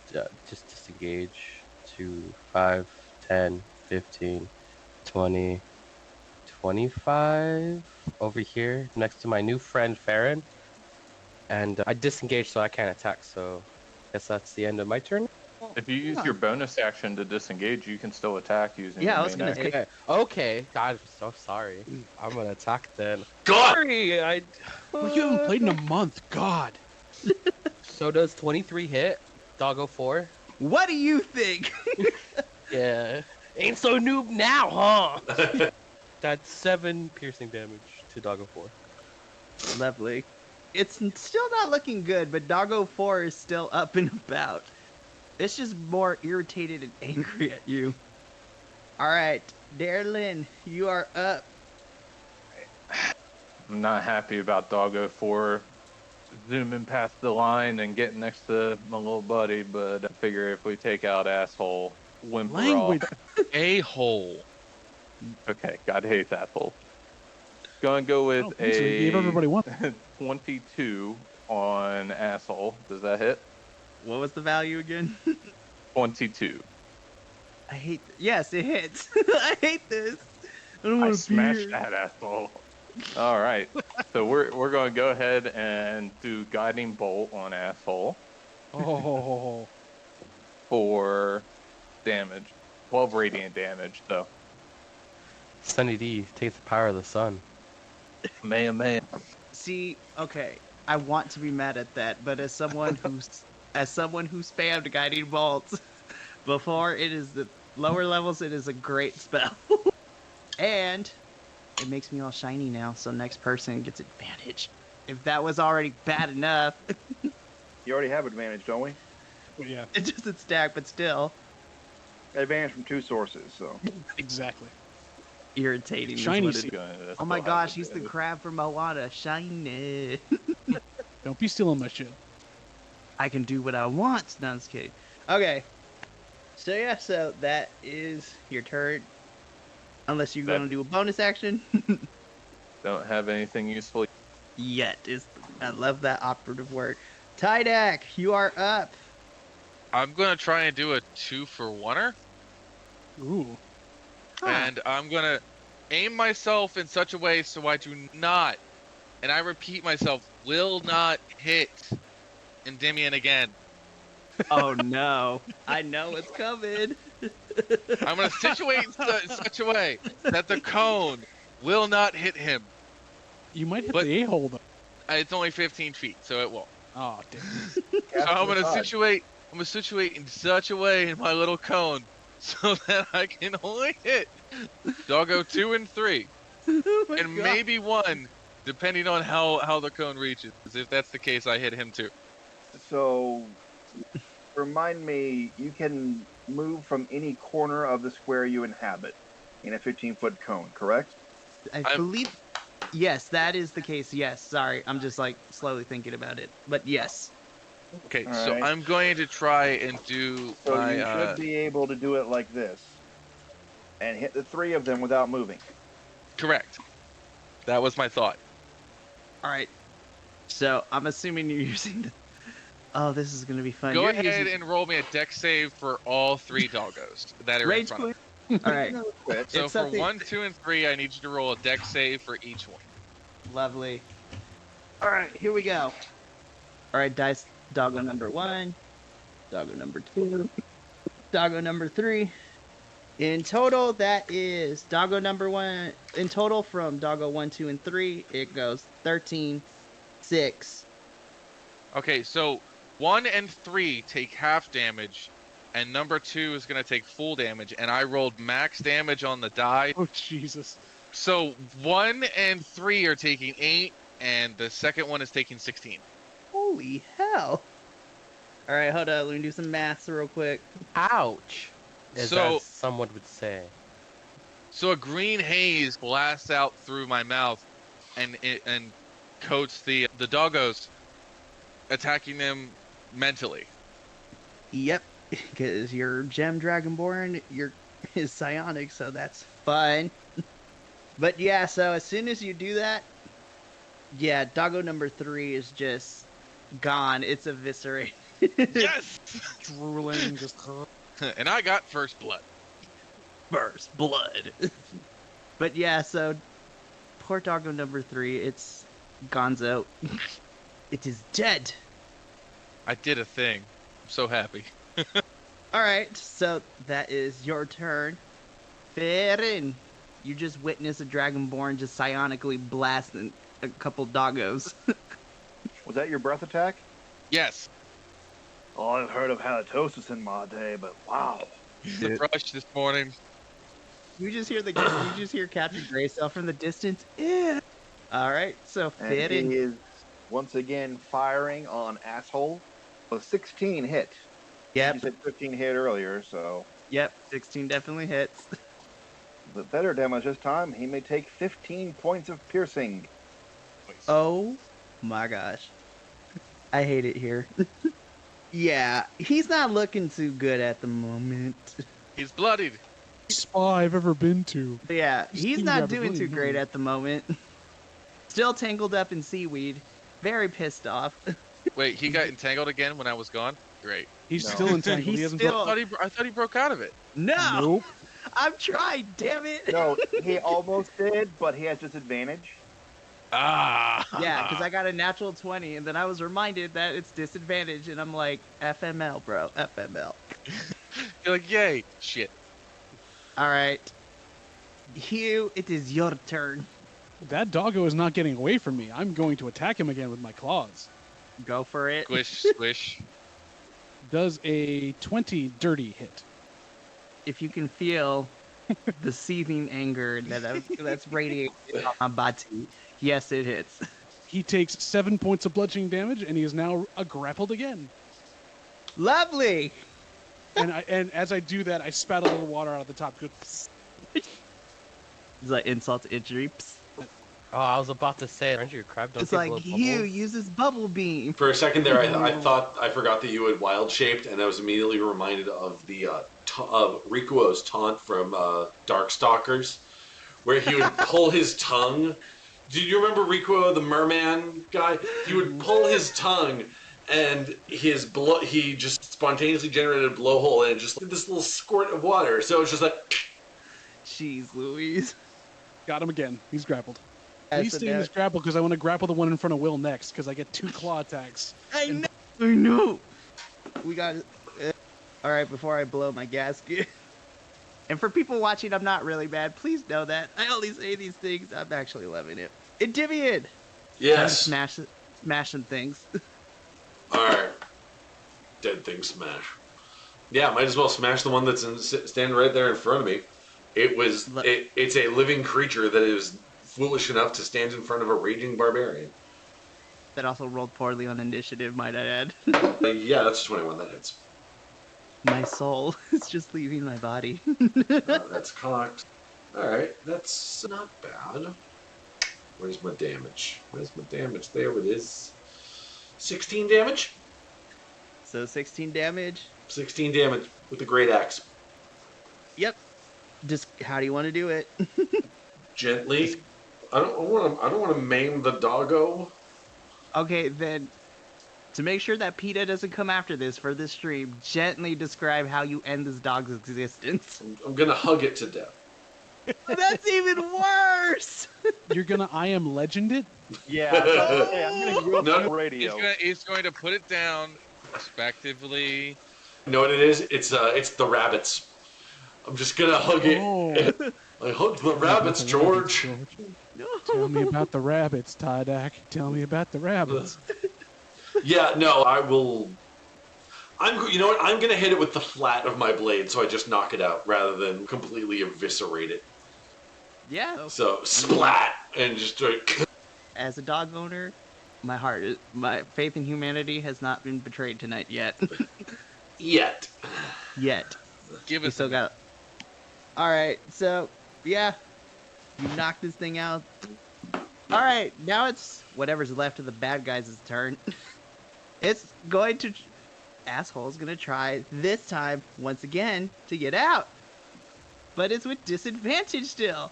just disengage to 5, 10, 15, 20, 25 over here next to my new friend Farron. And I disengage so I can't attack, so I guess that's the end of my turn. If you use your bonus action to disengage, you can still attack using Yeah, your I was main gonna action. say- Okay. God, I'm so sorry. I'm gonna attack then. God! Sorry, Well, you haven't played in a month. God. So does 23 hit? Doggo 4? What do you think? Yeah. Ain't so noob now, huh? That's 7 piercing damage to Doggo 4. Lovely. It's still not looking good, but Doggo 4 is still up and about. It's just more irritated and angry at you. Alright, Darlin, you are up. I'm not happy about Doggo 4 zooming past the line and getting next to my little buddy, but I figure if we take out asshole, whimper Language. A hole. off. Okay, God hates asshole. Gonna go Oh, with so you gave everybody one. 22 on asshole. Does that hit? What was the value again? 22. I hate. Yes, it hits. I hate this. I don't I want to be smashed here. that asshole. All right, so we're going to go ahead and do guiding bolt on asshole Oh. for damage, 12 radiant damage. So Sunny D takes the power of the sun. man. See, okay, I want to be mad at that, but as someone who spammed guiding bolts before, it is the lower levels. It is a great spell, and it makes me all shiny now. So next person gets advantage. If that was already bad enough, You already have advantage, don't we? Well, yeah, it doesn't stack, but still Advantage from 2 sources, so. exactly. irritating. is Shiny what it seed. is. Oh my gosh, he's the crab from Moana. Shiny. Don't be stealing my shit. I can do what I want. No, I'm just kidding. Okay. So yeah, so that is your turn. Unless you're That- going to do a bonus action. Don't have anything useful. Yet is. I love that operative word. Tydak, you are up. I'm gonna try and do a 2-for-1er, Ooh. and I'm gonna aim myself in such a way so I do not, and I repeat myself, will not hit Endymion again. Oh no. I know it's coming. I'm gonna situate in such a way that the cone will not hit him. You might hit But- the a-hole, though. It's only 15 feet, so it won't. Oh, damn. So I'm gonna situate in such a way in my little cone so that I can only hit Doggo 2 and 3, Oh my and God. maybe 1, depending on how the cone reaches. If that's the case, I hit him too. So, remind me, you can move from any corner of the square you inhabit in a 15-foot cone, correct? I believe. Yes, that is the case. Yes. Sorry, I'm just like slowly thinking about it. But yes. Okay, All so right. I'm going to try and do So my. you should be able to do it like this, and hit the 3 of them without moving. Correct. That was my thought. All right. So I'm assuming you're using the. Oh, this is gonna be fun. Go You're ahead using and roll me a deck save for all 3 doggos that are in rage front of me. quit. All right. No quit. So It's for something- 1, 2, and 3, I need you to roll a deck save for each one. Lovely. All right, here we go. All right, dice doggo number 1, doggo number 2, doggo number 3. In total, that is doggo number 1. In total, from doggo 1, 2, and 3, it goes 13, 6. Okay, so 1 and 3 take half damage, and number 2 is going to take full damage, and I rolled max damage on the die. Oh, Jesus. So 1 and 3 are taking 8, and the second one is taking 16. Holy hell! All right, hold on. Let me do some maths real quick. Ouch, as So- someone would say. So a green haze blasts out through my mouth, and coats the doggos, attacking them mentally. Yep, because you're Gem Dragonborn, is psionic, so that's fine. But yeah, so as soon as you do that, yeah, doggo number 3 is just gone. It's eviscerated. Yes! Drooling, just. And I got first blood. First blood. But yeah, so poor doggo number 3, it's gonzo. It is dead. I did a thing. I'm so happy. Alright, so that is your turn. Farron, you just witnessed a Dragonborn just psionically blasting a couple doggos. Was that your breath attack? Yes. Oh, I've heard of halitosis in my day, but wow. The brush this morning. You just hear Captain Graysell from the distance. Yeah. Alright, so And Farron. he is once again firing on asshole. A 16 hit. You Yep, said 15 hit earlier, so yep, 16 definitely hits. the better damage this time. He may take 15 points of piercing. Oh my gosh. I hate it here. Yeah, he's not looking too good at the moment. He's bloodied. Spa I've ever been to. Yeah, These he's things not have doing really too great moved. at the moment. Still tangled up in seaweed. Very pissed off. Wait, he got entangled again when I was gone? Great. He's No. still entangled. He's He hasn't. still- I thought he broke out of it. No! Nope. I'm trying, damn it! No, he almost did, but he has disadvantage. Ah. Yeah, because I got a natural 20, and then I was reminded that it's disadvantage, and I'm like, FML, bro, FML. You're like, yay. Shit. Alright. Hugh, it is your turn. That doggo is not getting away from me. I'm going to attack him again with my claws. Go for it. Squish, squish. Does a 20 dirty hit. If you can feel the seething anger that's radiating off my body, yes, it hits. He takes 7 points of bludgeoning damage, and he is now grappled again. Lovely! And as I do that, I spat a little water out of the top. Good. It's like insult to injury. Psst. Oh, I was about to say, aren't you a crab? Don't It's you like, blow Hugh bubbles? uses bubble beam. For a second there, I thought I forgot that you had wild shaped, and I was immediately reminded of the Rikuo's taunt from Darkstalkers, where he would pull his tongue. Do you remember Rikuo, the merman guy? He would pull his tongue, and he just spontaneously generated a blowhole, and it just this little squirt of water. So it's just like, Jeez Louise. Got him again. He's grappled. Yeah, Please so stay in now- this grapple because I want to grapple the one in front of Will next because I get 2 claw attacks. I know. We got it. All right, before I blow my gasket. And for people watching, I'm not really mad. Please know that. I only say these things. I'm actually loving it. Endymion! yes. Smashing things. Alright. Dead thing smash. Yeah, might as well smash the one that's standing right there in front of me. It's a living creature that is foolish enough to stand in front of a raging barbarian. That also rolled poorly on initiative, might I add. Yeah, that's 21, that hits. My soul is just leaving my body. That's cocked. Alright, that's not bad. Where's my damage? There it is. 16 damage? So 16 damage. 16 damage with the great axe. Yep. Just how do you want to do it? Gently. I don't want to maim the doggo. Okay, then to make sure that PETA doesn't come after this for this stream, gently describe how you end this dog's existence. I'm gonna hug it to death. That's even worse. You're gonna I am legend it? Yeah, I was about to say, I'm getting real No, on radio. He's going to put it down, respectively. You know what it is? It's the rabbits. I'm just gonna hug it. Oh. I hugged the rabbits, George. Tell me about the rabbits, Tydak. Tell me about the rabbits. Yeah, no, I will. You know what? I'm gonna hit it with the flat of my blade, so I just knock it out rather than completely eviscerate it. Yeah. So splat and just. As a dog owner, my faith in humanity has not been betrayed tonight yet. Yet. Give We us still got. All right, so yeah, you knocked this thing out. All right, now it's whatever's left of the bad guys' turn. It's going to. Asshole's gonna try this time once again to get out, but it's with disadvantage still.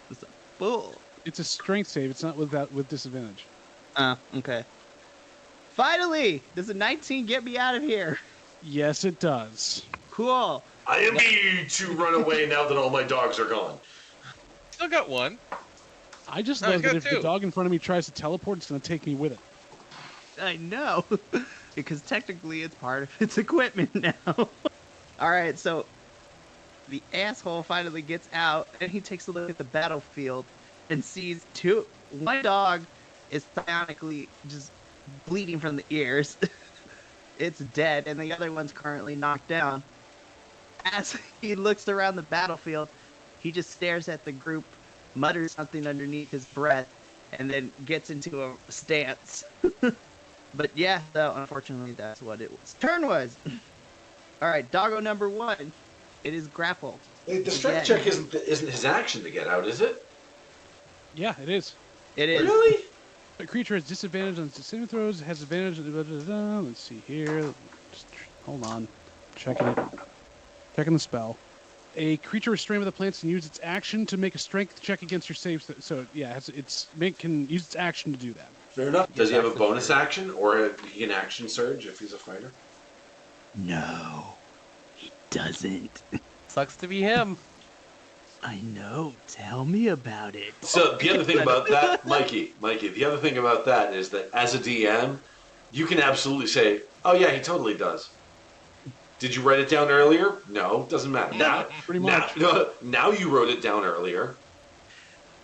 It's a bull. It's a strength save. It's not with disadvantage. Okay. Finally, does a 19 get me out of here? Yes, it does. Cool. I am need to run away now that all my dogs are gone. Still got one. I just No, know he's that got if two. the dog in front of me tries to teleport, it's gonna take me with it. I know, because technically it's part of its equipment now. All right, so the asshole finally gets out, and he takes a look at the battlefield and sees one dog is psionically just bleeding from the ears. It's dead, and the other one's currently knocked down. As he looks around the battlefield, he just stares at the group, mutters something underneath his breath, and then gets into a stance. But yeah, though, unfortunately, that's what it was. Turn was. All right, doggo number 1. It is grapple. The strength check isn't his action to get out, is it? Yeah, it is. It is. Really? A creature has disadvantage on saving throws. Has advantage. Let's see here. Just hold on. Checking the spell. A creature restrained by the plants can use its action to make a strength check against your saves. So yeah, can use its action to do that. Fair enough. Does he have a bonus action or he can action surge if he's a fighter? No, he doesn't. Sucks to be him. I know. Tell me about it. So the other thing about that, Mikey, the other thing about that is that as a DM, you can absolutely say, "Oh yeah, he totally does." Did you write it down earlier? No, doesn't matter. Now, Pretty much. Now you wrote it down earlier.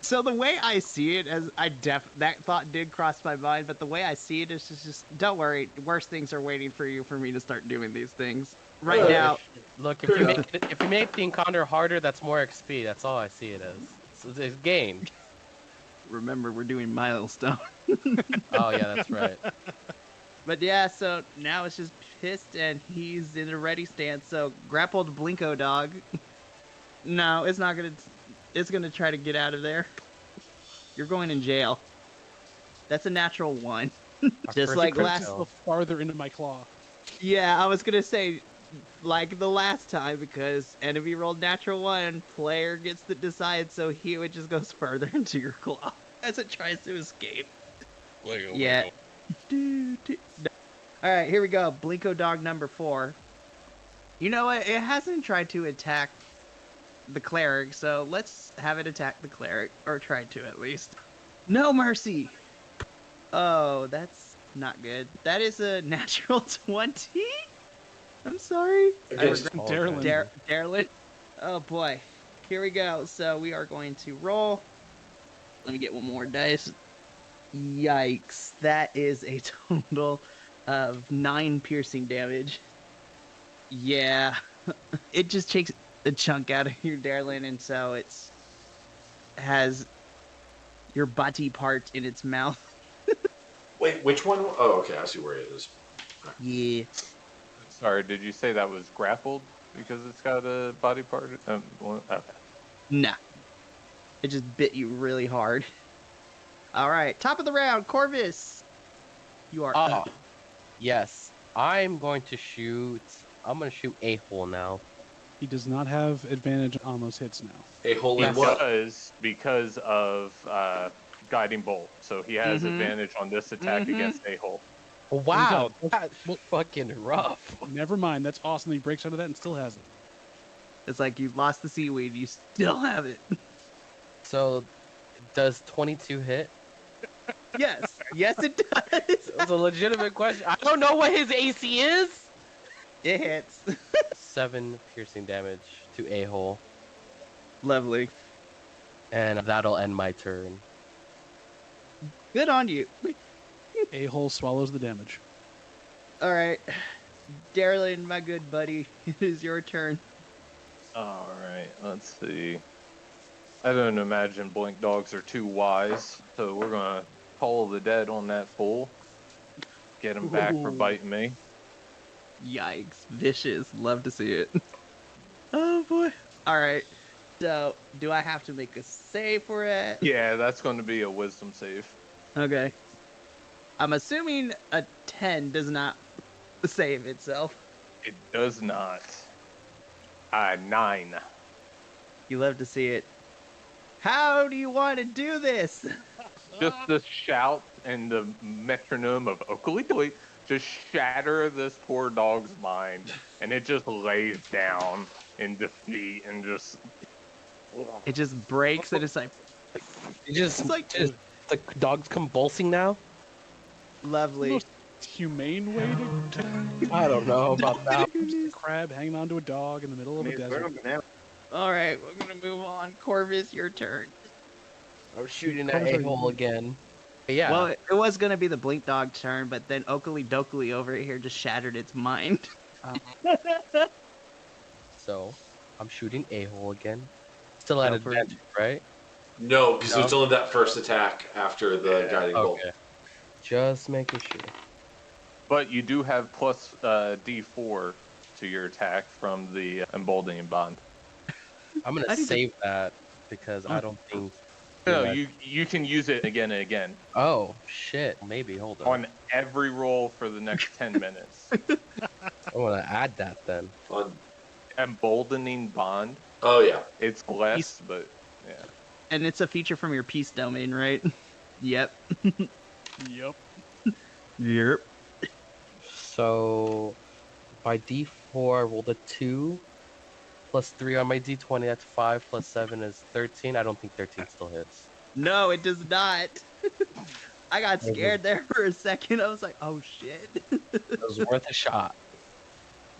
So the way I see it, that thought did cross my mind, but the way I see it is just don't worry. Worse things are waiting for you for me to start doing these things. Right now, Look, Fair if you make the encounter harder, that's more XP. That's all I see it as. It's gain. remember we're doing milestone. Oh yeah, that's right. But yeah, so now it's just pissed and he's in a ready stance. So grappled Blinko dog. No, it's not gonna. It's gonna try to get out of there. You're going in jail. That's a natural 1. Our Just first like crit last. kill. Go farther into my claw. Yeah, I was gonna say, like the last time, because enemy rolled natural 1, player gets to decide, so he would just goes further into your claw as it tries to escape. Wiggle, Yeah. wiggle. All right, here we go. Blinko dog number 4. You know what? It hasn't tried to attack the cleric, so let's have it attack the cleric, or try to at least. No mercy. Oh, that's not good. That is a natural 20. I'm sorry. Against Darlin. Darlin. Oh boy. Here we go. So we are going to roll. Let me get one more dice. Yikes. That is a total of 9 piercing damage. Yeah. It just takes a chunk out of your Darlin, and so it's has your body part in its mouth. Wait, which one? Oh, okay, I see where it is. Yeah. Sorry, did you say that was grappled because it's got a body part? Okay. Nah. It just bit you really hard. All right, top of the round, Corvus. You are Ah, up. yes. I'm going to shoot. I'm going to shoot a hole now. He does not have advantage on those hits now. A hole He in what? does because of guiding bolt, so he has advantage on this attack against a hole. Wow, Okay. that's fucking rough. Never mind. That's awesome. He breaks out of that and still has it. It's like you lost the seaweed, you still have it. So, does 22 hit? Yes, yes, it does. It's a legitimate question. I don't know what his AC is. It hits. 7 piercing damage to a hole, Lovely. and that'll end my turn. Good on you. A-hole swallows the damage. All right, Darlin, my good buddy, it is your turn. All right, let's see. I don't imagine blink dogs are too wise, so we're gonna call the dead on that fool. Get him back for Ooh. biting me. Yikes, vicious. Love to see it. Oh boy. All right. So, do I have to make a save for it? Yeah, that's going to be a wisdom save. Okay. I'm assuming a 10 does not save itself. It does not. 9. You love to see it. How do you want to do this? Just the shout and the metronome of Oakley just shatter this poor dog's mind, and it just lays down in defeat and just. It just breaks and it's like It's like- is the dog's convulsing now. lovely. Most humane way to I don't know about that. a crab hanging onto a dog in the middle of a desert. All right, we're gonna move on. Corvus, your turn. I'm shooting at a hole again. Yeah. Well, it was gonna be the blink dog turn, but then Oakley Dokley over here just shattered its mind. So, I'm shooting a hole again. Still at Go for it. advantage, right? No, because No. it's only that first attack after the guiding bolt. Okay. Just making sure. But you do have plus D4 to your attack from the emboldening bond. I'm gonna I think save that because I don't think. No, Yeah. you can use it again and again Oh shit! Maybe hold on. on every roll for the next 10 minutes. I want to add that then. On, Emboldening bond. oh yeah. It's less, but yeah. And it's a feature from your peace domain, right? Yep. Yep. Yep. So, by D4, roll the 2 plus 3 on my D20. That's 5 plus 7 is 13. I don't think 13 still hits. No, it does not. I got scared there for a second. I was like, oh shit. It was worth a shot.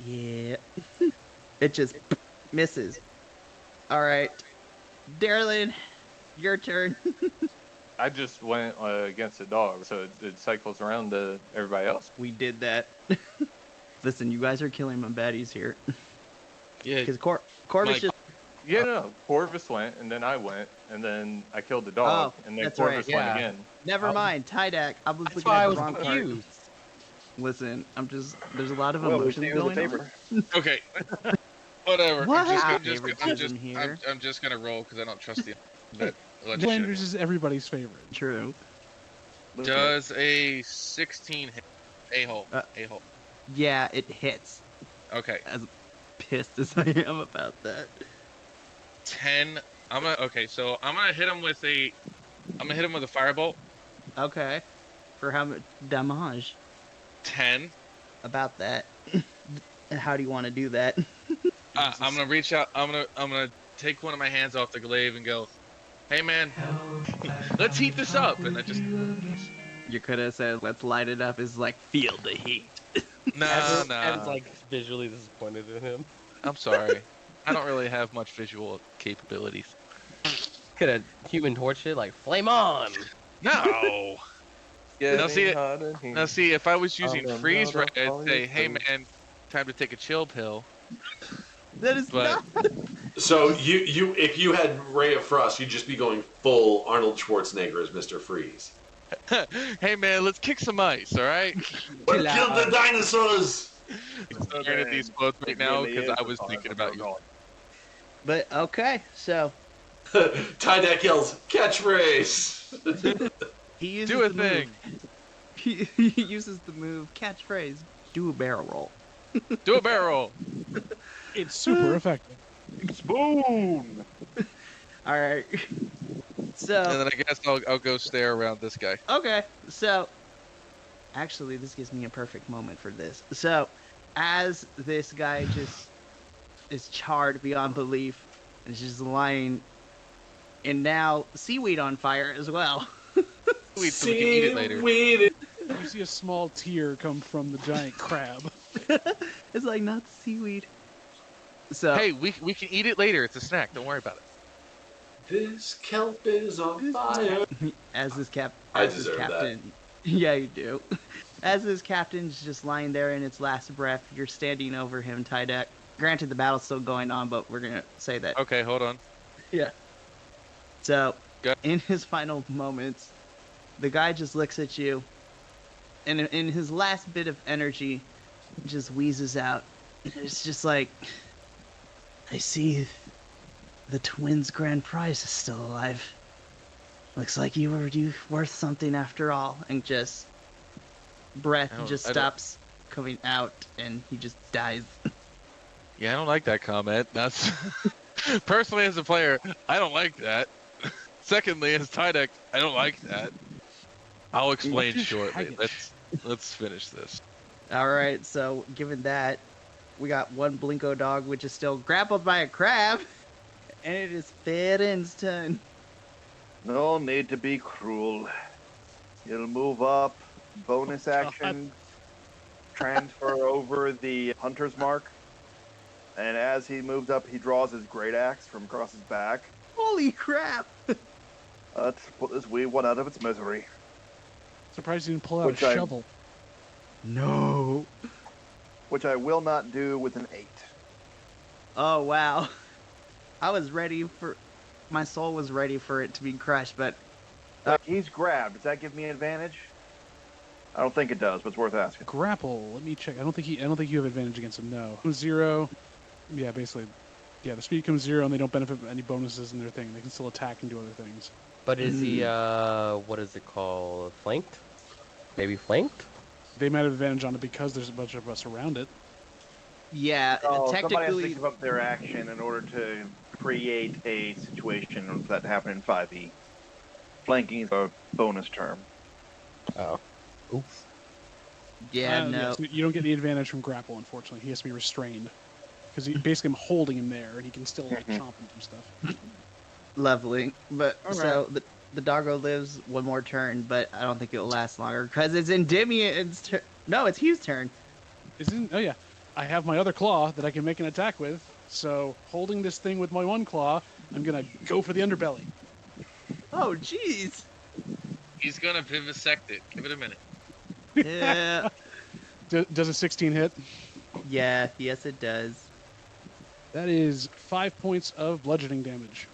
Yeah. It just misses. All right. Darlin, your turn. I just went against the dog, so it cycles around to everybody else. We did that. Listen, you guys are killing my baddies here. Yeah, Because Corvus Mike. just... Yeah, no, Corvus went, and then I went, and then I killed the dog, Oh, and then that's Corvus right, went yeah. again. Never mind. Tydak. I was That's looking why at I the was wrong part. confused. Listen, there's a lot of Well, emotions do us a going favor. on. okay. Whatever. What I'm happened, just, favoritism here? I'm just gonna roll because I don't trust the. But Flanders is everybody's favorite. True. does a 16 hit? A hole. A hole. Yeah, it hits. Okay. As pissed as I am about that. 10. So I'm gonna hit him with a. I'm gonna hit him with a firebolt. Okay. For how much damage? 10. About that. How do you want to do that? I'm gonna reach out. I'm gonna take one of my hands off the glaive and go, "Hey man, let's heat this up." And I just You could have said, let's light it up. It's like, feel the heat. Ed's like visually disappointed in him. I'm sorry. I don't really have much visual capabilities. Could have human torched it like flame on. No. Yeah, Now see, if I was using freeze ray, I'd say, "Hey man." man, time to take a chill pill." That is But- not... So you if you had Ray of Frost, you'd just be going full Arnold Schwarzenegger as Mr. Freeze. Hey man, let's kick some ice, all right? But kill the dinosaurs! I'm staring at these quotes right now because I was thinking about you. But, okay, so... Tydak yells, catchphrase! He uses Do a the move. thing. He uses the move catchphrase. Do a barrel roll. Do a barrel. It's super effective. Spoon. All right. And So then I guess I'll go stare around this guy. okay. So actually, this gives me a perfect moment for this. So as this guy just is charred beyond belief, and is just lying, and now seaweed on fire as well. Wait, so we can eat it later. Seaweed. You see a small tear come from the giant crab. It's like not seaweed. So Hey, we can eat it later. It's a snack. Don't worry about it. This kelp is on fire. as this I as this deserve that. captain, yeah, you do. As this captain's just lying there in its last breath, you're standing over him, Tydeck. Granted, the battle's still going on, but we're gonna say that. Okay, hold on. Yeah. So, Go. in his final moments, the guy just looks at you, and in his last bit of energy, just wheezes out. It's just like, I see the twins' grand prize is still alive. Looks like you were worth something after all. And just, breath just I don't- stops coming out, and he just dies. Yeah, I don't like that comment. That's personally as a player, I don't like that. Secondly, as Tydeck, I don't like that. I'll explain What's your shortly. package? Let's finish this. Alright, so given that, we got one Blinko dog which is still grappled by a crab, and it is Fittin's turn. No need to be cruel. He'll move up, bonus action, transfer over the hunter's mark, and as he moves up, he draws his great axe from across his back. Holy crap! To put this wee one out of its misery. Surprised you didn't pull out Which a I- shovel. No! Which I will not do with an 8. Oh wow. I was ready for... My soul was ready for it to be crushed, but... He's grabbed. Does that give me an advantage? I don't think it does, but it's worth asking. Grapple. Let me check. I don't think you have advantage against him. No. 0. Yeah, basically. Yeah, the speed comes 0, and they don't benefit from any bonuses in their thing. They can still attack and do other things. But is he, what is it called? Flanked? Maybe flanked? They might have advantage on it because there's a bunch of us around it. Yeah, Oh, somebody has to technically... give up their action in order to create a situation that happened in 5e. Flanking is a bonus term. Oh. Oops. Yeah, no. So you don't get the advantage from grapple, unfortunately. He has to be restrained. Because basically I'm holding him there, and he can still like chomp and do stuff. Lovely. But, All so, the doggo lives one more turn, but I don't think it'll last longer, because it's Endymion's turn. No, it's Hugh's turn. Oh yeah, I have my other claw that I can make an attack with. So holding this thing with my one claw, I'm gonna go for the underbelly. Oh, jeez. He's gonna vivisect it. Give it a minute. Yeah. Does a 16 hit? Yeah, yes it does. That is 5 points of bludgeoning damage.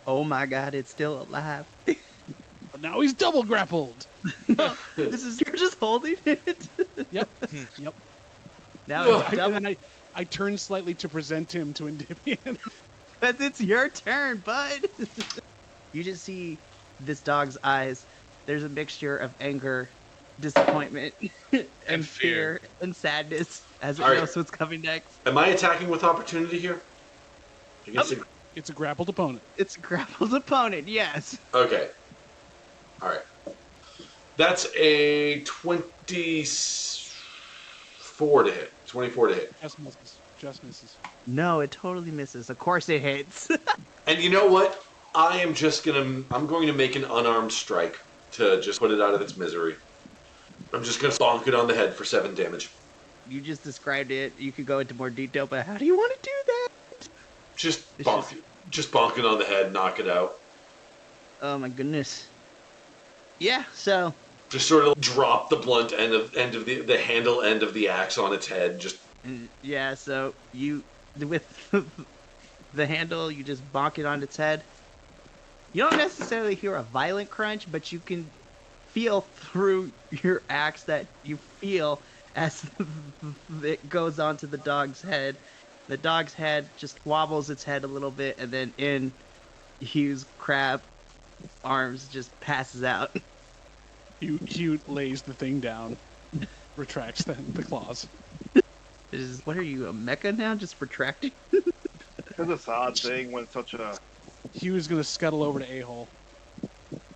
Oh my god, it's still alive. But now he's double grappled. You're just holding it? Yep. Yep. Now it's And double, then I turn slightly to present him to Endymion. because it's your turn, bud. You just see this dog's eyes. There's a mixture of anger, disappointment, and fear and sadness as it All right. knows what's coming next. Am I attacking with opportunity here? I guess It's a grappled opponent. It's a grappled opponent, yes. Okay. All right. That's a 24 to hit. 24 to hit. Just misses. Just misses. No, it totally misses. Of course it hits. And you know what? I'm going to make an unarmed strike to just put it out of its misery. I'm just going to bonk it on the head for 7 damage. You just described it. You could go into more detail, but how do you want to do that? Just It's bonk it on the head, knock it out. Oh my goodness. Yeah, so Just sort of drop the blunt end of the handle end of the axe on its head. Just yeah, so you with the handle, you just bonk it on its head. You don't necessarily hear a violent crunch, but you can feel through your axe that you feel as it goes onto the dog's head. The dog's head just wobbles its head a little bit, and then in Hugh's crab arms just passes out. Hugh lays the thing down, retracts the claws. What are you, a mecha now? Just retracting? It's a sad thing when such a... He was gonna scuttle over to A-hole.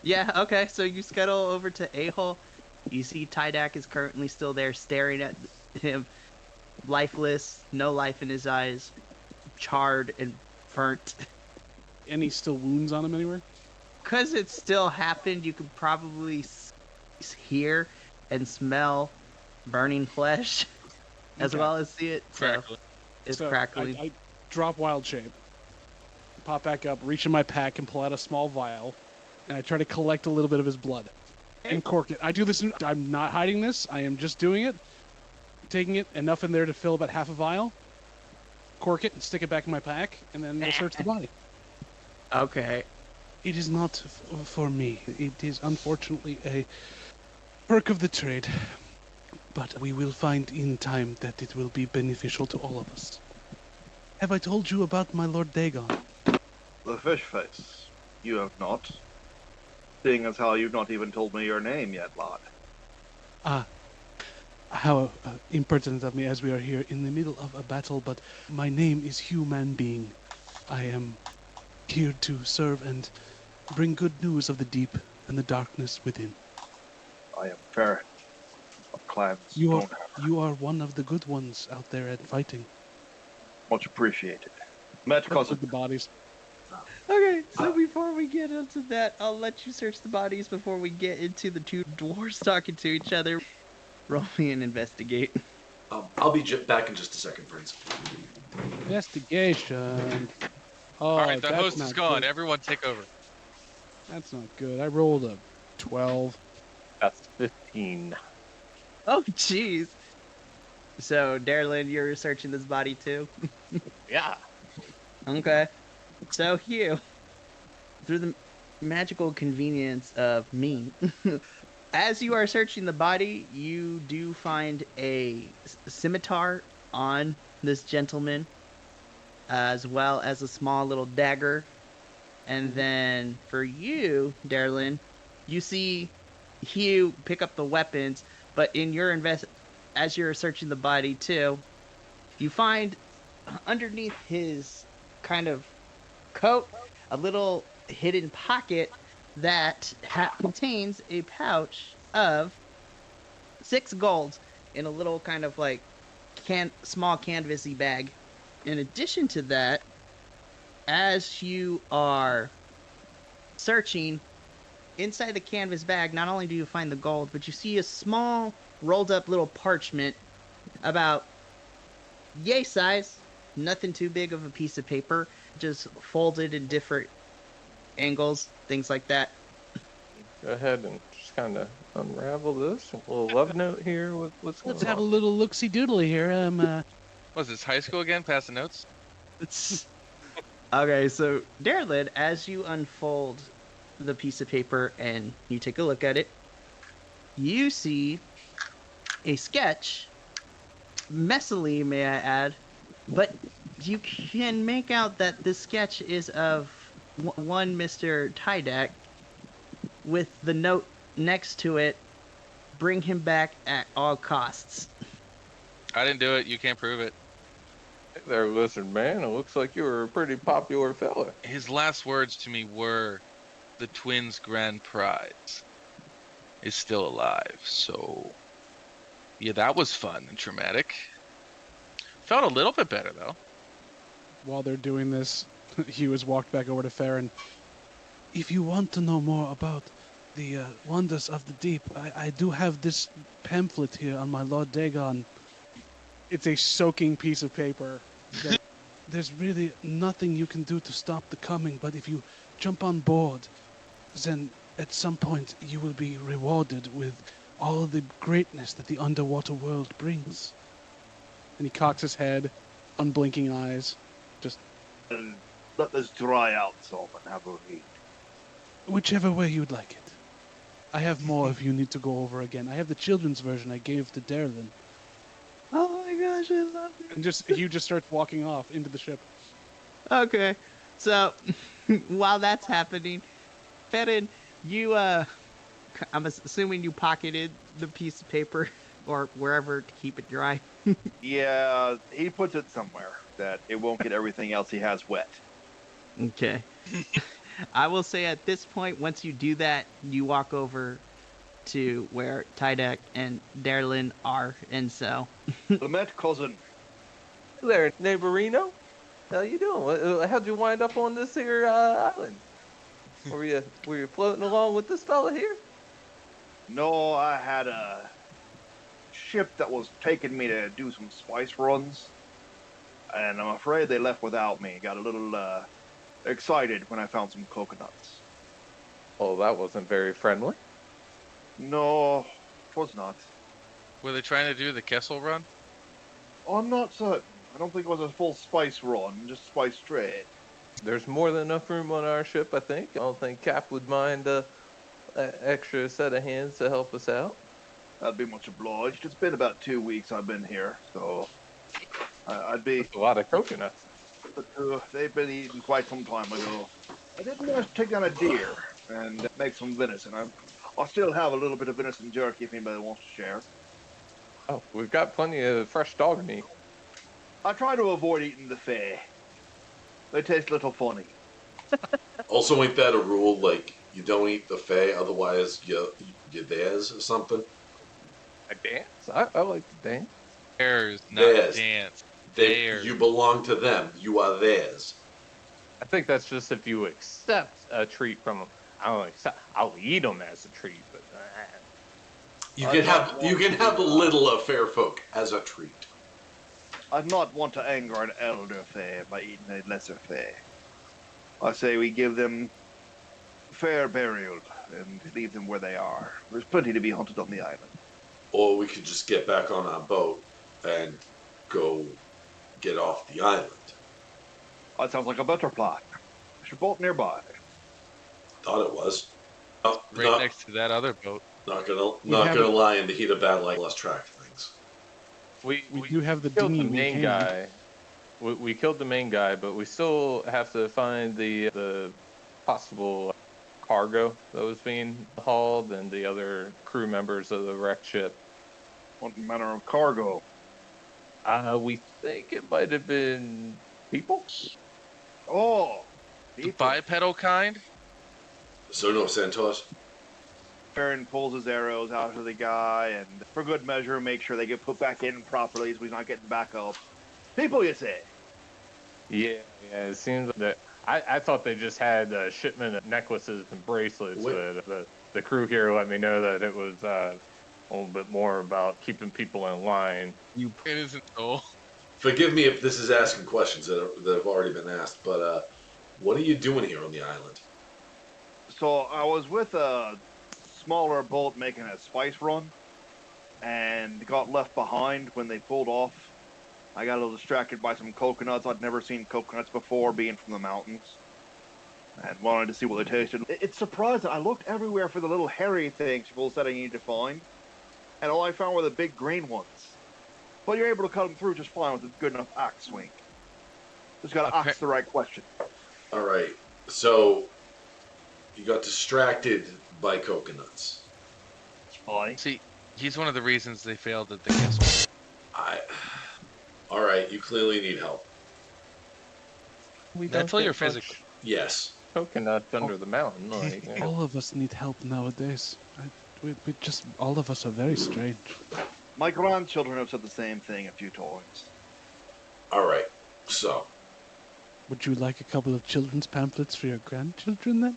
Yeah, okay, so you scuttle over to A-hole. You see Tydak is currently still there staring at him, lifeless, no life in his eyes, charred and burnt. Any still wounds on him anywhere? Because it still happened, you could probably hear and smell burning flesh, as Okay. well as see it. So Crackling. it's So crackling. I drop wild shape, pop back up, reach in my pack, and pull out a small vial, and I try to collect a little bit of his blood and cork it. I do this. I'm not hiding this. I am just doing it, taking it enough in there to fill about half a vial, cork it, and stick it back in my pack, and then we'll search the body. Okay. It is not for me. It is unfortunately a perk of the trade, but we will find in time that it will be beneficial to all of us. Have I told you about my Lord Dagon? The fish face. You have not. Seeing as how you've not even told me your name yet, lad. How impertinent of me, as we are here in the middle of a battle, but my name is Human Being. I am here to serve and bring good news of the deep and the darkness within. I am Farron. Of clans You don't are one of the good ones out there at fighting. much appreciated. Met With cousin. the bodies. Okay, so before we get into that, I'll let you search the bodies before we get into the two dwarves talking to each other. Roll me and investigate. I'll be back in just a second, friends. Investigation. Oh, All right, the that's host is not gone. good. Everyone take over. That's not good. I rolled a 12. That's 15. Oh, jeez. So, Darlin, you're searching this body too? Yeah. Okay. So, Hugh, through the magical convenience of me, as you are searching the body, you do find a scimitar on this gentleman, as well as a small little dagger. And then for you, Darlin, you see Hugh pick up the weapons, but in your as you're searching the body too, you find underneath his kind of coat a little hidden pocket that contains a pouch of 6 golds in a little kind of like small canvasy bag. In addition to that, as you are searching inside the canvas bag, not only do you find the gold, but you see a small rolled up little parchment about yay size, nothing too big of a piece of paper, just folded in different angles, things like that. Go ahead and just kind of unravel this. A little love note here. What's going Let's have a on? little look-see doodly here. Was this high school again? Passing notes? Okay, so Darlin, as you unfold the piece of paper and you take a look at it, you see a sketch, messily, may I add, but you can make out that this sketch is of one Mr. Tydak, with the note next to it, bring him back at all costs. I didn't do it. You can't prove it. Hey there, lizard man. It looks like you were a pretty popular fella. His last words to me were, "The twins' grand prize is still alive." So, yeah, that was fun and traumatic. Felt a little bit better though. While they're doing this, Hugh has walked back over to Farron. If you want to know more about the wonders of the deep, I do have this pamphlet here on my Lord Dagon. It's a soaking piece of paper. There's really nothing you can do to stop the coming, but if you jump on board, then at some point you will be rewarded with all the greatness that the underwater world brings. And he cocks his head, unblinking eyes, just And let this dry out some and have a read. whichever way you'd like it. I have more if you need to go over again. I have the children's version I gave to Darlin. Oh my gosh, I love it. And Hugh just starts walking off into the ship. Okay, so while that's happening, Farron, you I'm assuming you pocketed the piece of paper or wherever to keep it dry. Yeah, he puts it somewhere that it won't get everything else he has wet. Okay. I will say at this point, once you do that, you walk over to where Tydek and Darlin are, and so Lament, cousin. Hey there, neighborino. How you doing? How'd you wind up on this here island? Were you floating along with this fella here? No, I had a ship that was taking me to do some spice runs, and I'm afraid they left without me. Got a little excited when I found some coconuts. Oh, that wasn't very friendly. No, it was not. Were they trying to do the Kessel run? Oh, I'm not certain. I don't think it was a full spice run, just spice trade. There's more than enough room on our ship, I think. I don't think Cap would mind an extra set of hands to help us out. I'd be much obliged. It's been about 2 weeks I've been here, so I'd be. That's a lot of coconuts. But they've been eaten quite some time ago. I did manage to take down a deer and make some venison. I'll still have a little bit of venison jerky if anybody wants to share. Oh, we've got plenty of fresh dog meat. I try to avoid eating the fay. They taste a little funny. Also, ain't that a rule? Like, you don't eat the Fae, otherwise you theirs or something? I dance? I like to dance. Bears, not Theirs. dance. You belong to them. You are theirs. I think that's just if you accept a treat from them. I'll eat them as a treat, but You can have a little of fair folk as a treat. I'd not want to anger an elder fay by eating a lesser fay. I say we give them fair burial and leave them where they are. There's plenty to be hunted on the island. Or we could just get back on our boat and go get off the island. That sounds like a better plan. There's a boat nearby. Thought it was. Right next to that other boat. Not gonna lie. In the heat of battle, I lost track of things. We do have the killed the dinghy main in guy. We killed the main guy, but we still have to find the possible cargo that was being hauled and the other crew members of the wrecked ship. What manner of cargo? We think it might have been people. Oh, The bipedal kind? So no centaurs. Farron pulls his arrows out of the guy, and for good measure, make sure they get put back in properly so he's not getting back up. People, you say? Yeah, it seems that I thought they just had a shipment of necklaces and bracelets, but the crew here let me know that it was a little bit more about keeping people in line. It isn't all. Forgive me if this is asking questions that have already been asked, but what are you doing here on the island? So I was with a smaller boat making a spice run, and got left behind when they pulled off. I got a little distracted by some coconuts. I'd never seen coconuts before, being from the mountains, and wanted to see what they tasted. It's surprising. I looked everywhere for the little hairy things people said I needed to find, and all I found were the big green ones. But you're able to cut them through just fine with a good enough axe swing. Just gotta ask the right question. All right. So you got distracted by coconuts. See, he's one of the reasons they failed at the Kessel. All right. You clearly need help. We That's all get your much physical. Yes. coconuts under the mountain. Like, All of us need help nowadays. We just, all of us are very strange. My grandchildren have said the same thing a few times. All right. So Would you like a couple of children's pamphlets for your grandchildren then?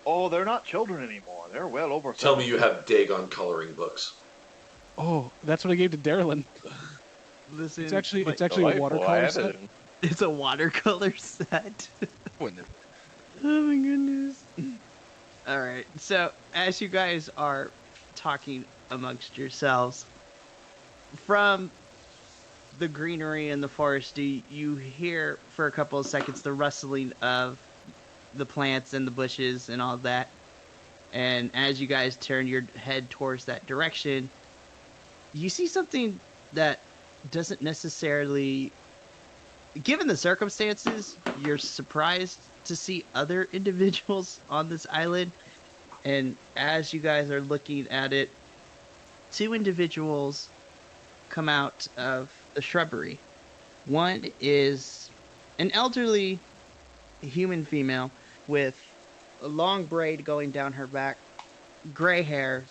Oh, they're not children anymore. They're well over. tell me you have Dagon coloring books. Oh, that's what I gave to Darlin. Listen, It's actually a delightful. watercolor I had set. it. it's a watercolor set. Wouldn't have. Oh my goodness. All right. So, as you guys are talking amongst yourselves, from the greenery and the forest, you hear for a couple of seconds the rustling of the plants and the bushes and all that. And as you guys turn your head towards that direction, you see something that doesn't necessarily, given the circumstances, you're surprised to see other individuals on this island. And as you guys are looking at it, two individuals come out of the shrubbery. One is an elderly human female with a long braid going down her back, gray hair.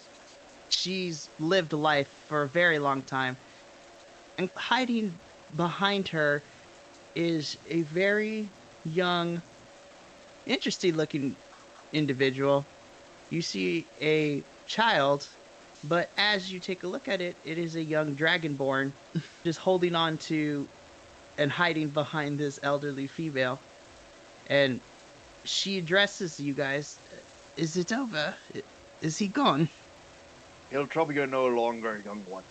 She's lived life for a very long time. And hiding behind her is a very young, interesting looking individual. You see a child, but as you take a look at it, it is a young dragonborn just holding on to and hiding behind this elderly female. And she addresses you guys. Is it over? Is he gone? He'll trouble you no longer, young one.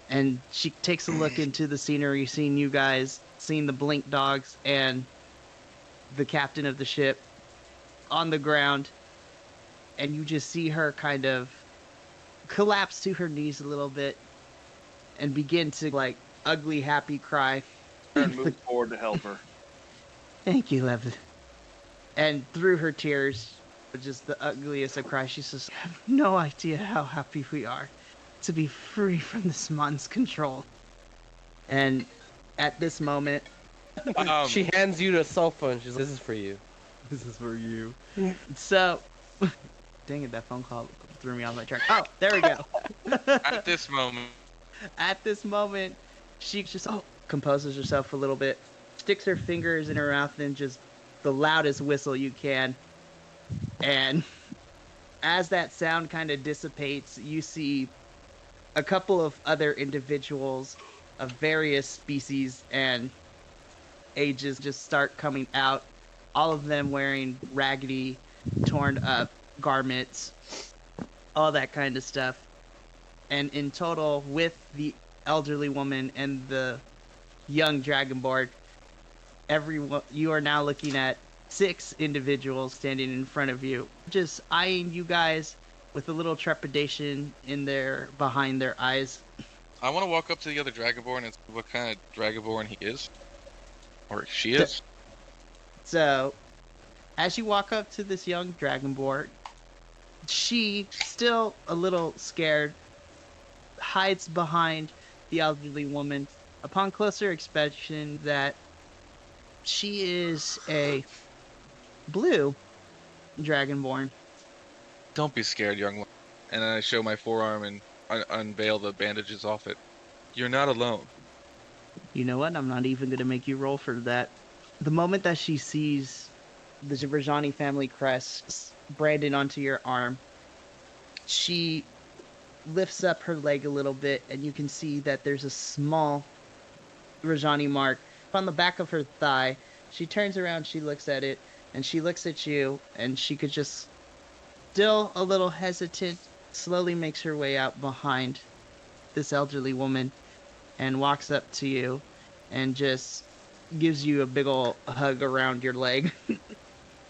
And she takes a look into the scenery, seeing you guys, seeing the blink dogs and the captain of the ship on the ground. And you just see her kind of collapse to her knees a little bit and begin to, like, ugly, happy cry. And move forward to help her. Thank you, Levin. And through her tears, just the ugliest of cries, she says, I have no idea how happy we are to be free from this mon's control. And at this moment, She hands you the cell phone. She's like, this is for you. this is for you. So, dang it, that phone call threw me off my track. Oh, there we go. At this moment, At this moment, she just composes herself a little bit, sticks her fingers in her mouth, and just the loudest whistle you can. And as that sound kind of dissipates, you see a couple of other individuals of various species and ages just start coming out. All of them wearing raggedy, torn up garments, all that kind of stuff. And in total, with the elderly woman and the young dragonborn, everyone, you are now looking at 6 individuals standing in front of you, just eyeing you guys with a little trepidation behind their eyes. I want to walk up to the other Dragonborn and see what kind of Dragonborn he is. Or she is. So, as you walk up to this young dragonborn, she, still a little scared, hides behind the elderly woman. Upon closer inspection, that she is a blue dragonborn. Don't be scared, young one. And I show my forearm and unveil the bandages off it. You're not alone. You know what? I'm not even going to make you roll for that. The moment that she sees the Rajani family crest branded onto your arm, she lifts up her leg a little bit, and you can see that there's a small Rajani mark on the back of her thigh. She turns around, she looks at it, and she looks at you, and she could just, still a little hesitant, slowly makes her way out behind this elderly woman and walks up to you and just gives you a big ol' hug around your leg.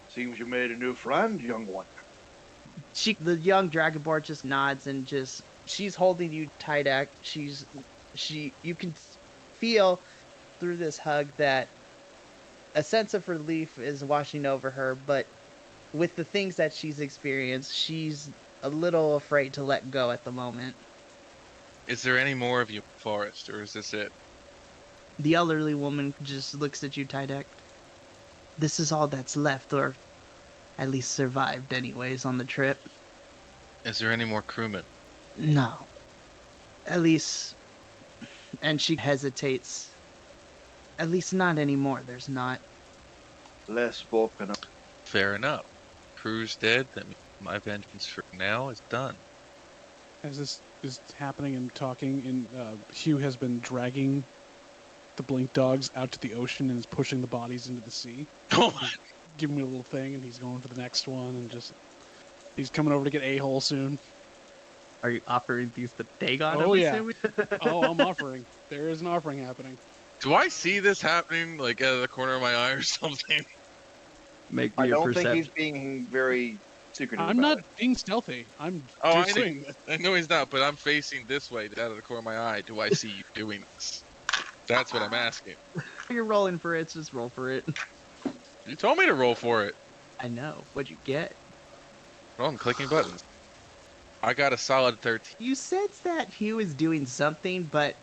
Seems you made a new friend, young one. The young dragonborn just nods and she's holding you tight. You can feel through this hug that a sense of relief is washing over her, but with the things that she's experienced, she's a little afraid to let go at the moment. Is there any more of you, Forest, or is this it? The elderly woman just looks at you, Tydek. This is all that's left, or at least survived anyways on the trip. Is there any more crewmen? No. At least... And she hesitates. At least not anymore, there's not. Less spoken of. Fair enough. Crew's dead, that means my vengeance for now is done. As this is happening and talking, Hugh has been dragging the blink dogs out to the ocean and is pushing the bodies into the sea. Give him a little thing, and he's going for the next one, and he's coming over to get a-hole soon. Are you offering these to Dagon? Oh, yeah. Oh, I'm offering. There is an offering happening. Do I see this happening, like, out of the corner of my eye or something? Make I me a don't perception. think he's being very secretive I'm about not it. being stealthy. I'm Oh, just saying that. I know he's not, but I'm facing this way, out of the corner of my eye. Do I see you doing this? That's what I'm asking. You're rolling for it, just roll for it. You told me to roll for it. I know. What'd you get? Well, I'm clicking buttons. I got a solid 13. You sense that he was doing something, but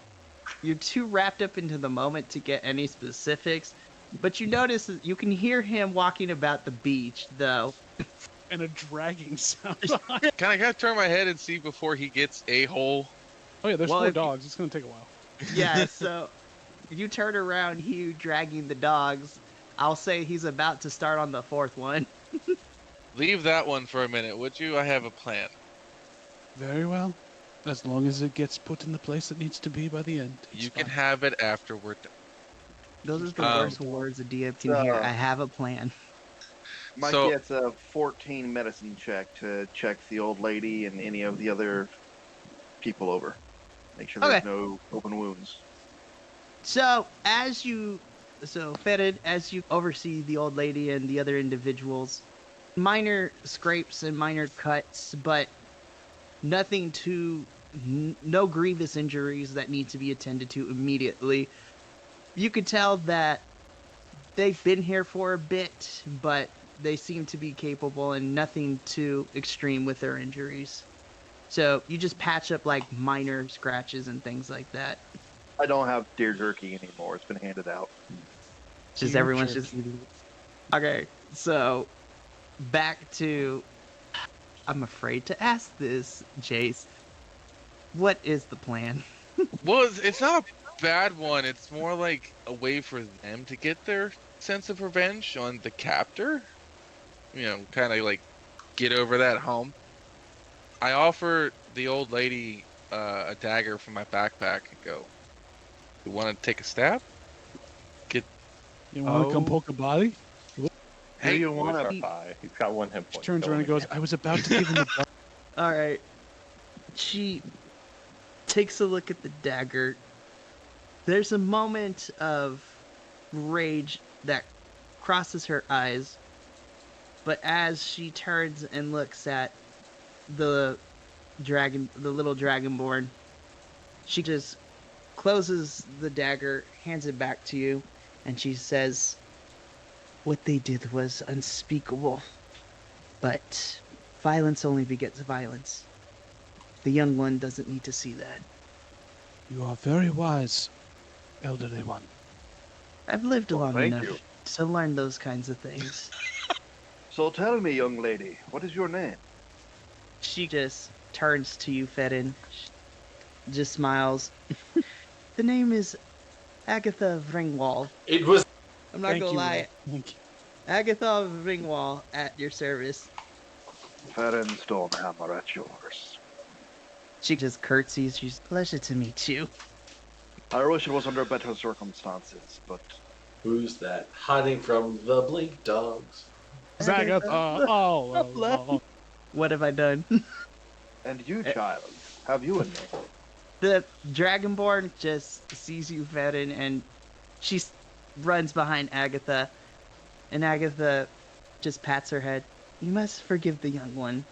you're too wrapped up into the moment to get any specifics. But you notice that you can hear him walking about the beach, though. And a dragging sound. Can I turn my head and see before he gets a hole? Oh yeah, there's Well, 4 if- dogs. It's gonna take a while. Yeah, so if you turn around, Hugh dragging the dogs, I'll say he's about to start on the 4th one. Leave that one for a minute, would you? I have a plan. Very well. As long as it gets put in the place it needs to be by the end. it's You can fine. have it after we're done. Those are the worst words a DM can So- hear. I have a plan. Mike So- gets a 14 medicine check to check the old lady and any of the other people over. Make sure there's Okay. no open wounds. So, Fetid, as you oversee the old lady and the other individuals, minor scrapes and minor cuts, but nothing no grievous injuries that need to be attended to immediately. You could tell that they've been here for a bit, but they seem to be capable and nothing too extreme with their injuries. So you just patch up like minor scratches and things like that. I don't have deer jerky anymore. It's been handed out. Just Dear everyone's jerky. just okay. So back to, I'm afraid to ask this, Jace. What is the plan? Well, it's not a bad one. It's more like a way for them to get their sense of revenge on the captor. You know, kind of like get over that hump. I offer the old lady a dagger from my backpack and go, "You want to take a stab? You want to come poke a body? Hey, Hey, you want Our to? pie. He's got 1 hit She point. turns Don't around and let me goes, I was about to give him the blood. All right. She takes a look at the dagger. There's a moment of rage that crosses her eyes, but as she turns and looks at the little dragonborn, she just closes the dagger, hands it back to you, and she says, "What they did was unspeakable, but violence only begets violence. The young one doesn't need to see that. You are very wise, elderly one. I've lived Well, long thank enough you. to learn those kinds of things." So tell me, young lady, what is your name? She just turns to you, Fedin, just smiles. The name is Agatha Ringwall. It was I'm not Thank gonna you, lie. Will. Thank you. Agatha Ringwall at your service. Farron Stormhammer at yours. She just curtsies. She's pleasure to meet you. I wish it was under better circumstances, but who's that hiding from the blink dogs? Zagatha. Oh. What have I done? and you, child, have you a name? The Dragonborn just sees you, Fedin, and she runs behind Agatha. And Agatha just pats her head. You must forgive the young one.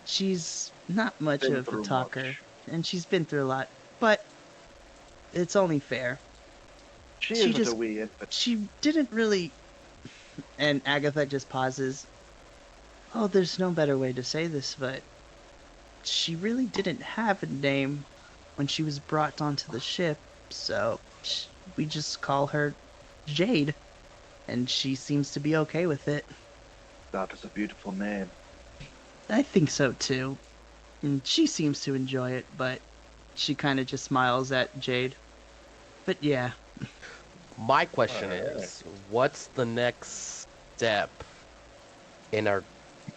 She's not much Been of a through talker, much. and she's been through a lot. But it's only fair. She She isn't just- a wee infant. She didn't really... And Agatha just pauses. Oh, there's no better way to say this, but she really didn't have a name when she was brought onto the ship, so we just call her Jade, and she seems to be okay with it. That is a beautiful name. I think so too. And she seems to enjoy it, but she kind of just smiles at Jade. But yeah, My question Alright. is, what's the next step in our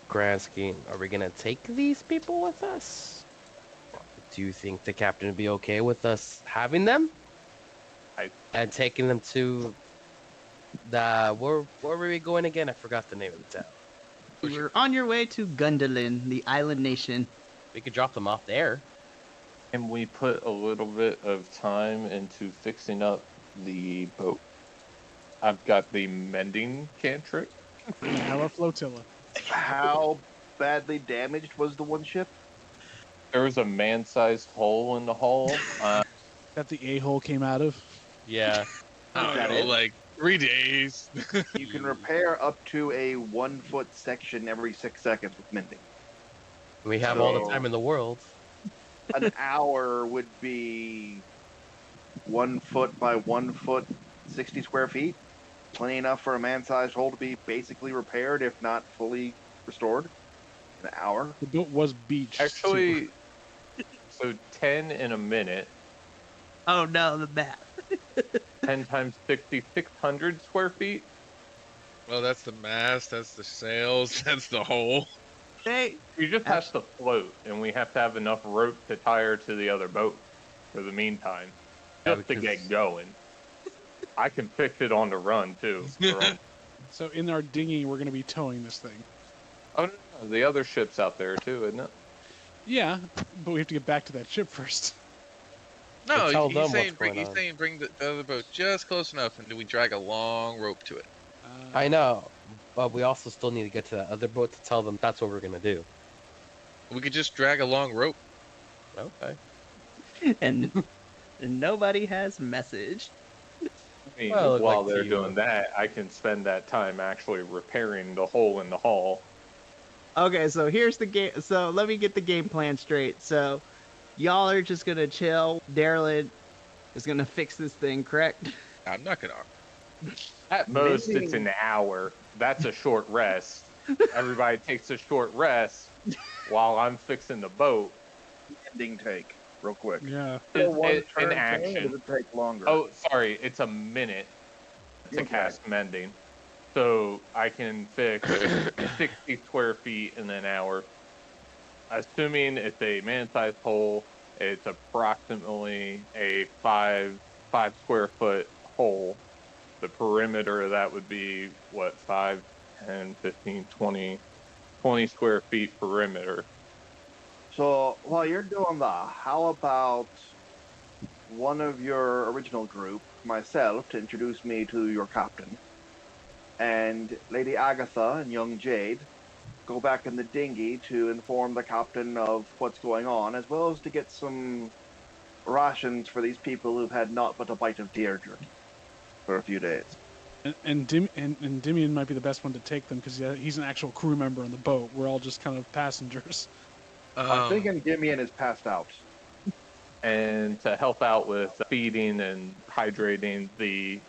grand scheme? Are we gonna take these people with us? Do you think the captain would be okay with us having them? And taking them to the where were we going again? I forgot the name of the town. we're on your way to Gundarlun, the island nation. We could drop them off there. And we put a little bit of time into fixing up the boat. I've got the mending cantrip. Our flotilla. How badly damaged was the one ship? There was a man-sized hole in the hull. That the a-hole came out of. Yeah. I don't that know, it? like 3 days. You can repair up to a 1 foot section every 6 seconds with mending. We have all the So- time in the world. An hour would be 1 foot by 1 foot, 60 square feet. Plenty enough for a man-sized hole to be basically repaired, if not fully restored. An hour. The boat was beached. too. Actually, so 10 in a minute, Oh no, the math. 10 times 60, 600 square feet. Well, that's the mast, that's the sails, that's the hole. Hey, You just have to float, and we have to have enough rope to tie her to the other boat for the meantime, Yeah, just to because- get going. I can fix it on the run, too. So in our dinghy, we're going to be towing this thing. Oh, no, the other ship's out there, too, isn't it? Yeah, but we have to get back to that ship first. No, tell them he's saying what's going he's on. saying bring the other boat just close enough, and then we drag a long rope to it. Uh, I know, but we also still need to get to that other boat to tell them that's what we're gonna do. We could just drag a long rope. Okay. and nobody has message. I mean, Well, it while like they're to- doing that, I can spend that time actually repairing the hole in the hull. Okay, so here's the game. So let me get the game plan straight. So y'all are just gonna chill. Darylin is gonna fix this thing, correct? I'm not gonna. At most, Maybe- it's an hour. That's a short rest. Everybody takes a short rest while I'm fixing the boat. Ending take, real quick. Yeah. Still one In turn, action. Does it take longer? Oh, sorry, it's a minute to Okay. cast mending. So I can fix 60 square feet in an hour. Assuming it's a man-sized hole, it's approximately a 5 square foot hole. The perimeter of that would be, what, 5, 10, 15, 20 square feet perimeter. So while you're doing that, how about one of your original group, myself, to introduce me to your captain, and Lady Agatha and young Jade go back in the dinghy to inform the captain of what's going on, as well as to get some rations for these people who've had naught but a bite of deer jerky for a few days. And Dimian might be the best one to take them because he's an actual crew member on the boat. We're all just kind of passengers. I'm thinking Dimian is passed out. And to help out with feeding and hydrating the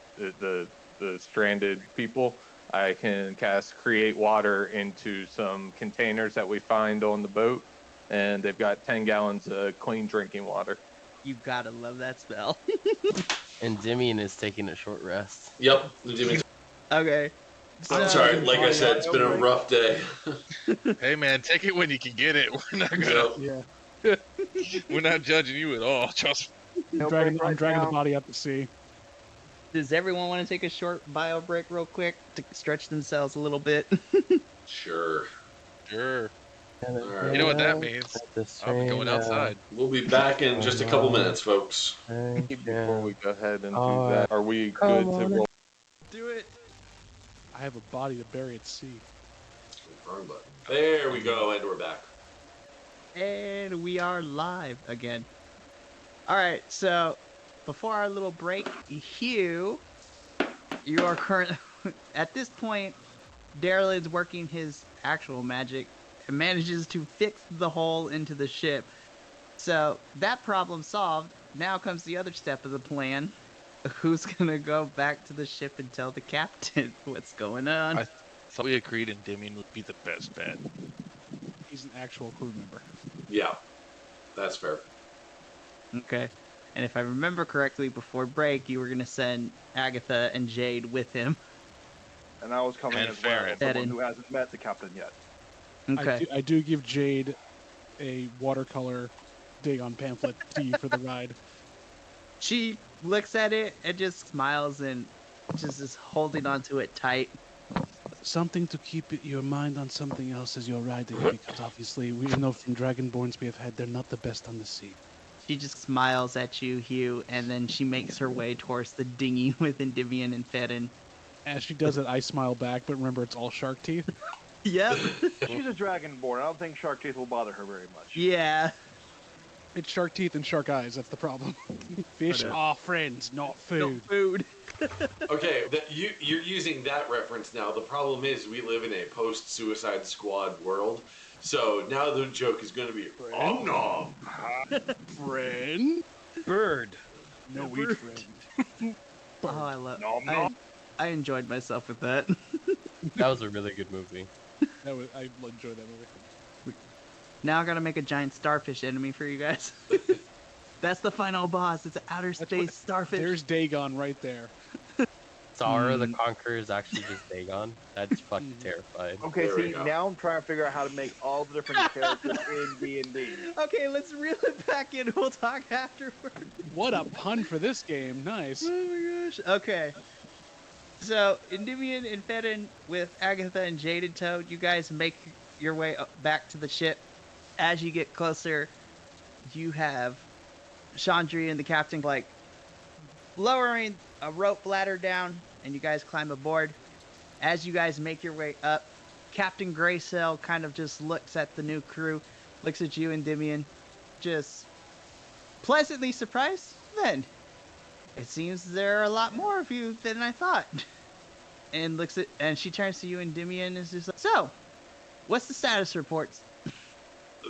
stranded people, I can cast create water into some containers that we find on the boat, and they've got 10 gallons of clean drinking water. You gotta love that spell. And Dimian is taking a short rest. Yep. Okay. I'm sorry. Like I said, it's been a rough day. Hey man, take it when you can get it. We're not gonna. Yeah. We're not judging you at all. Trust me. No I'm break right dragging now. the body out to sea. Does everyone want to take a short bio break real quick to stretch themselves a little bit? Sure. Sure. right. You know what that means? I'll be going outside. We'll be back in just a couple minutes, folks. Before we go ahead and do Oh, that, are we come good to on. roll? Do it. I have a body to bury at sea. Wrong button. There we go, and we're back. And we are live again. Alright, so before our little break, Hugh, you are current at this point, Daryl's working his actual magic and manages to fix the hole into the ship. So that problem solved. Now comes the other step of the plan. Who's gonna go back to the ship and tell the captain what's going on? So we agreed, and Dimian would be the best bet. He's an actual crew member. Yeah, that's fair. Okay. And if I remember correctly, before break, you were gonna send Agatha and Jade with him. And I was coming And as well, Farron. someone Farron. who hasn't met the captain yet. Okay. I do give Jade a watercolor Dagon pamphlet to you for the ride. She looks at it and just smiles and just is holding onto it tight. Something to keep your mind on something else as you're riding, because obviously we know from Dragonborns we have had, they're not the best on the sea. She just smiles at you, Hugh, and then she makes her way towards the dinghy with Endymion and Fedin. As she does it, I smile back, but remember it's all shark teeth. Yep. She's a dragonborn. I don't think shark teeth will bother her very much. Yeah. It's shark teeth and shark eyes. That's the problem. Fish are friends, not food. Food. Okay, you're using that reference now. The problem is we live in a post-Suicide Squad world, so now the joke is going to be om nom. Friend? Bird. No, we friend. Oh, I love. Nom nom. I enjoyed myself with that. That was a really good movie. I enjoyed that movie. Now I gotta make a giant starfish enemy for you guys. That's the final boss. It's an outer space starfish. There's Dagon right there. Zara the Conqueror is actually just Dagon. That's fucking terrifying. Okay, There we see, go. now I'm trying to figure out how to make all the different characters in D&D. Okay, let's reel it back in. We'll talk afterward. What a pun for this game. Nice. Oh my gosh. Okay. So, Endymion and Fedon with Agatha and Jade in tow, you guys make your way back to the ship. As you get closer, you have Chandri and the captain like lowering a rope ladder down, and you guys climb aboard. As you guys make your way up, Captain Graysail kind of just looks at the new crew, looks at you, Endymion, just pleasantly surprised. Then, it seems there are a lot more of you than I thought. And she turns to you, Endymion, and is just like, so, what's the status reports?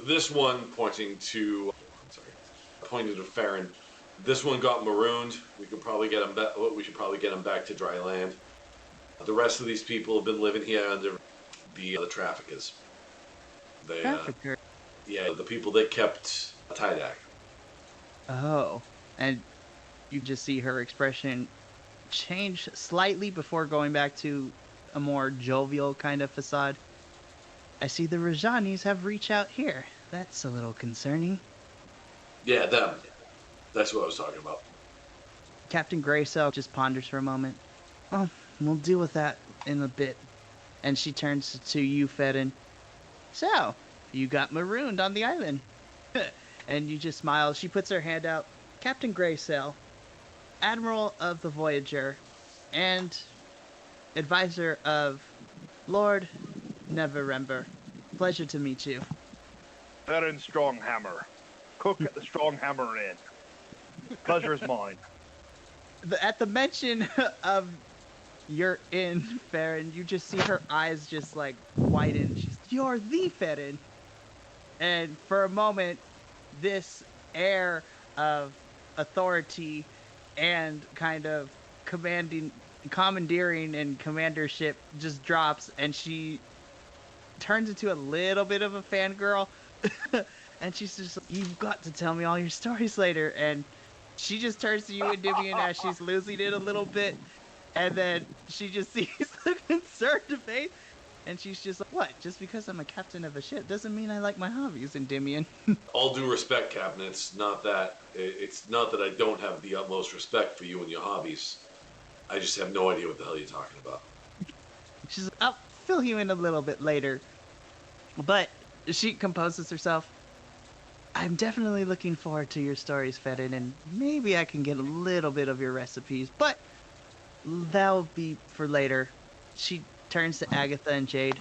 This one pointing to Farron. This one got marooned. We could probably get him back. We should probably get him back to dry land. The rest of these people have been living here under the traffickers. They, Trafficker. yeah, the people that kept Tydak. Oh, and you just see her expression change slightly before going back to a more jovial kind of facade. I see the Rajanis have reached out here. That's a little concerning. Yeah, them. That's what I was talking about. Captain Graysail just ponders for a moment. Oh, we'll deal with that in a bit. And she turns to you, Fedon. So, you got marooned on the island. And you just smile. She puts her hand out. Captain Graysail, Admiral of the Voyager, and advisor of Lord Neverember. Pleasure to meet you. Baron Stronghammer. Cook at the Stronghammer Inn. Pleasure is mine. At the mention of your inn, Farron, you just see her eyes just like widen. You're the Farron. And for a moment, this air of authority and kind of commandeering and commandership just drops, and she turns into a little bit of a fangirl. And she's just like, you've got to tell me all your stories later. And she just turns to you, Endymion, as she's losing it a little bit. And then she just sees the concerned face. And she's just like, what? Just because I'm a captain of a ship doesn't mean I like my hobbies, Endymion. All due respect, Captain. It's not that I don't have the utmost respect for you and your hobbies. I just have no idea what the hell you're talking about. She's like, I'll fill you in a little bit later. But she composes herself. I'm definitely looking forward to your stories, Fedon, and maybe I can get a little bit of your recipes, but that'll be for later. She turns to Agatha and Jade.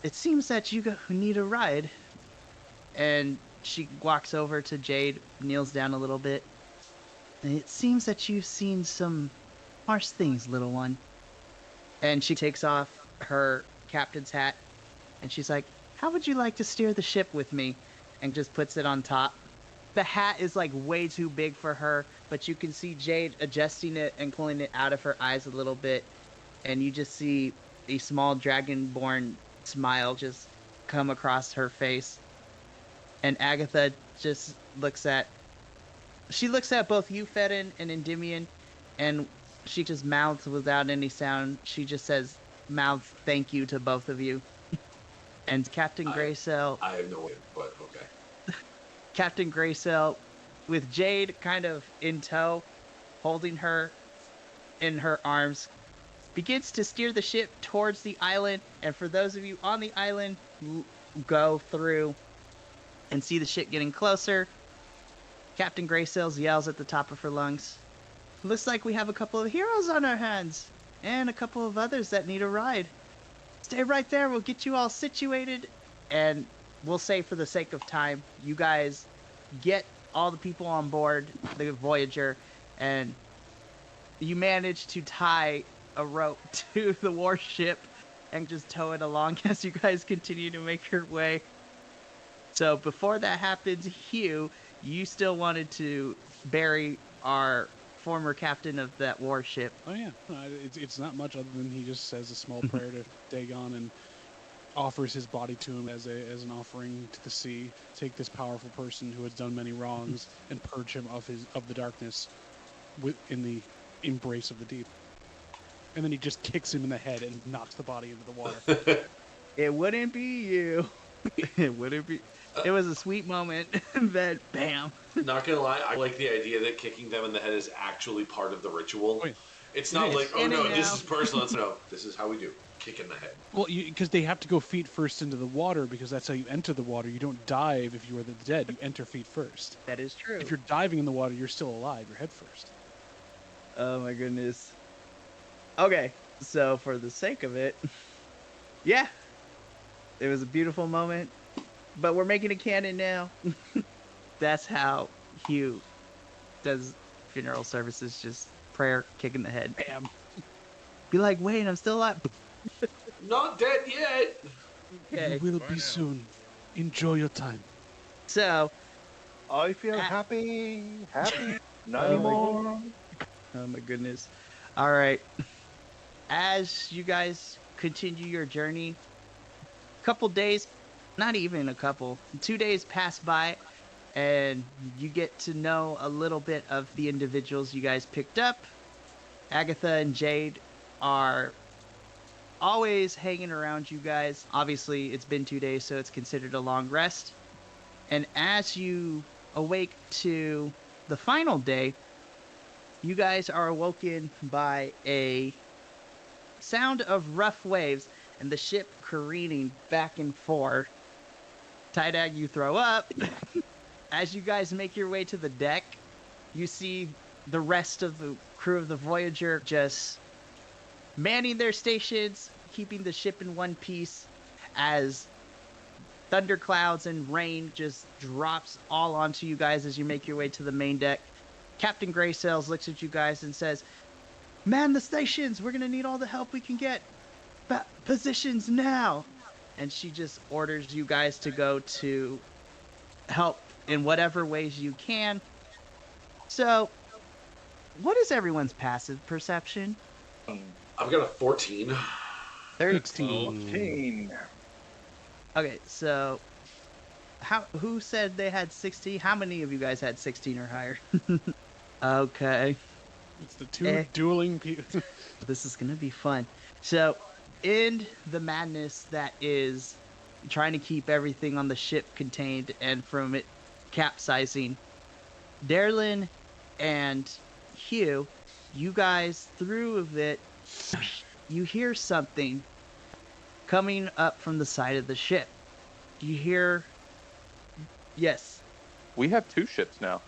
It seems that you need a ride. And she walks over to Jade, kneels down a little bit. It seems that you've seen some harsh things, little one. And she takes off her captain's hat, and she's like, how would you like to steer the ship with me? And just puts it on top. The hat is like way too big for her, but you can see Jade adjusting it and pulling it out of her eyes a little bit. And you just see a small dragonborn smile just come across her face. And Agatha just looks at both you, Fedon, and Endymion, and she just mouths without any sound. She just says, mouth thank you to both of you. And Captain Graysail... I have no idea, but okay. Captain Graysail, with Jade kind of in tow, holding her in her arms, begins to steer the ship towards the island. And for those of you on the island, go through and see the ship getting closer. Captain Graysail yells at the top of her lungs, looks like we have a couple of heroes on our hands, and a couple of others that need a ride. Stay right there, we'll get you all situated, and we'll say for the sake of time, you guys get all the people on board the Voyager, and you manage to tie a rope to the warship and just tow it along as you guys continue to make your way. So before that happens, Hugh, you still wanted to bury our former captain of that warship. Oh yeah, it's not much other than he just says a small prayer to Dagon and offers his body to him as an offering to the sea. Take this powerful person who has done many wrongs and purge him of the darkness in the embrace of the deep. And then he just kicks him in the head and knocks the body into the water. It wouldn't be you. It wouldn't be. It was a sweet moment. Then, bam. Not gonna lie, I like the idea that kicking them in the head is actually part of the ritual. Oh, yeah. It's not It is. like, oh In no, and this out. is personal. It's no, this is how we do. Kick in the head. Well, because they have to go feet first into the water because that's how you enter the water. You don't dive if you are the dead. You enter feet first. That is true. If you're diving in the water, you're still alive. You're head first. Oh my goodness. Okay, so for the sake of it, yeah, it was a beautiful moment, but we're making a canon now. That's how Hugh does funeral services, just prayer, kick in the head. Bam. Be like, wait, I'm still alive. Not dead yet. Okay, You will Bye be now. soon. Enjoy your time. so, I feel happy. Not anymore. oh my goodness. All right. As you guys continue your journey, a couple days, not even a couple, 2 days pass by, and you get to know a little bit of the individuals you guys picked up. Agatha and Jade are always hanging around you guys. Obviously, it's been 2 days, so it's considered a long rest. And as you awake to the final day, you guys are awoken by a sound of rough waves and the ship careening back and forth. Tydag, you throw up. As you guys make your way to the deck, you see the rest of the crew of the Voyager just manning their stations, keeping the ship in one piece as thunderclouds and rain just drops all onto you guys as you make your way to the main deck. Captain Greysails looks at you guys and says, "Man the stations! We're gonna need all the help we can get. Positions now!" And she just orders you guys to go to help in whatever ways you can. So, what is everyone's passive perception? I've got a 14. 13. 14. Okay, so who said they had 16? How many of you guys had 16 or higher? Okay. It's the two dueling people. This is gonna be fun. So, in the madness that is trying to keep everything on the ship contained and from it capsizing, Darlin and Hugh, you guys through of it, you hear something coming up from the side of the ship. You hear, yes, We have two ships now.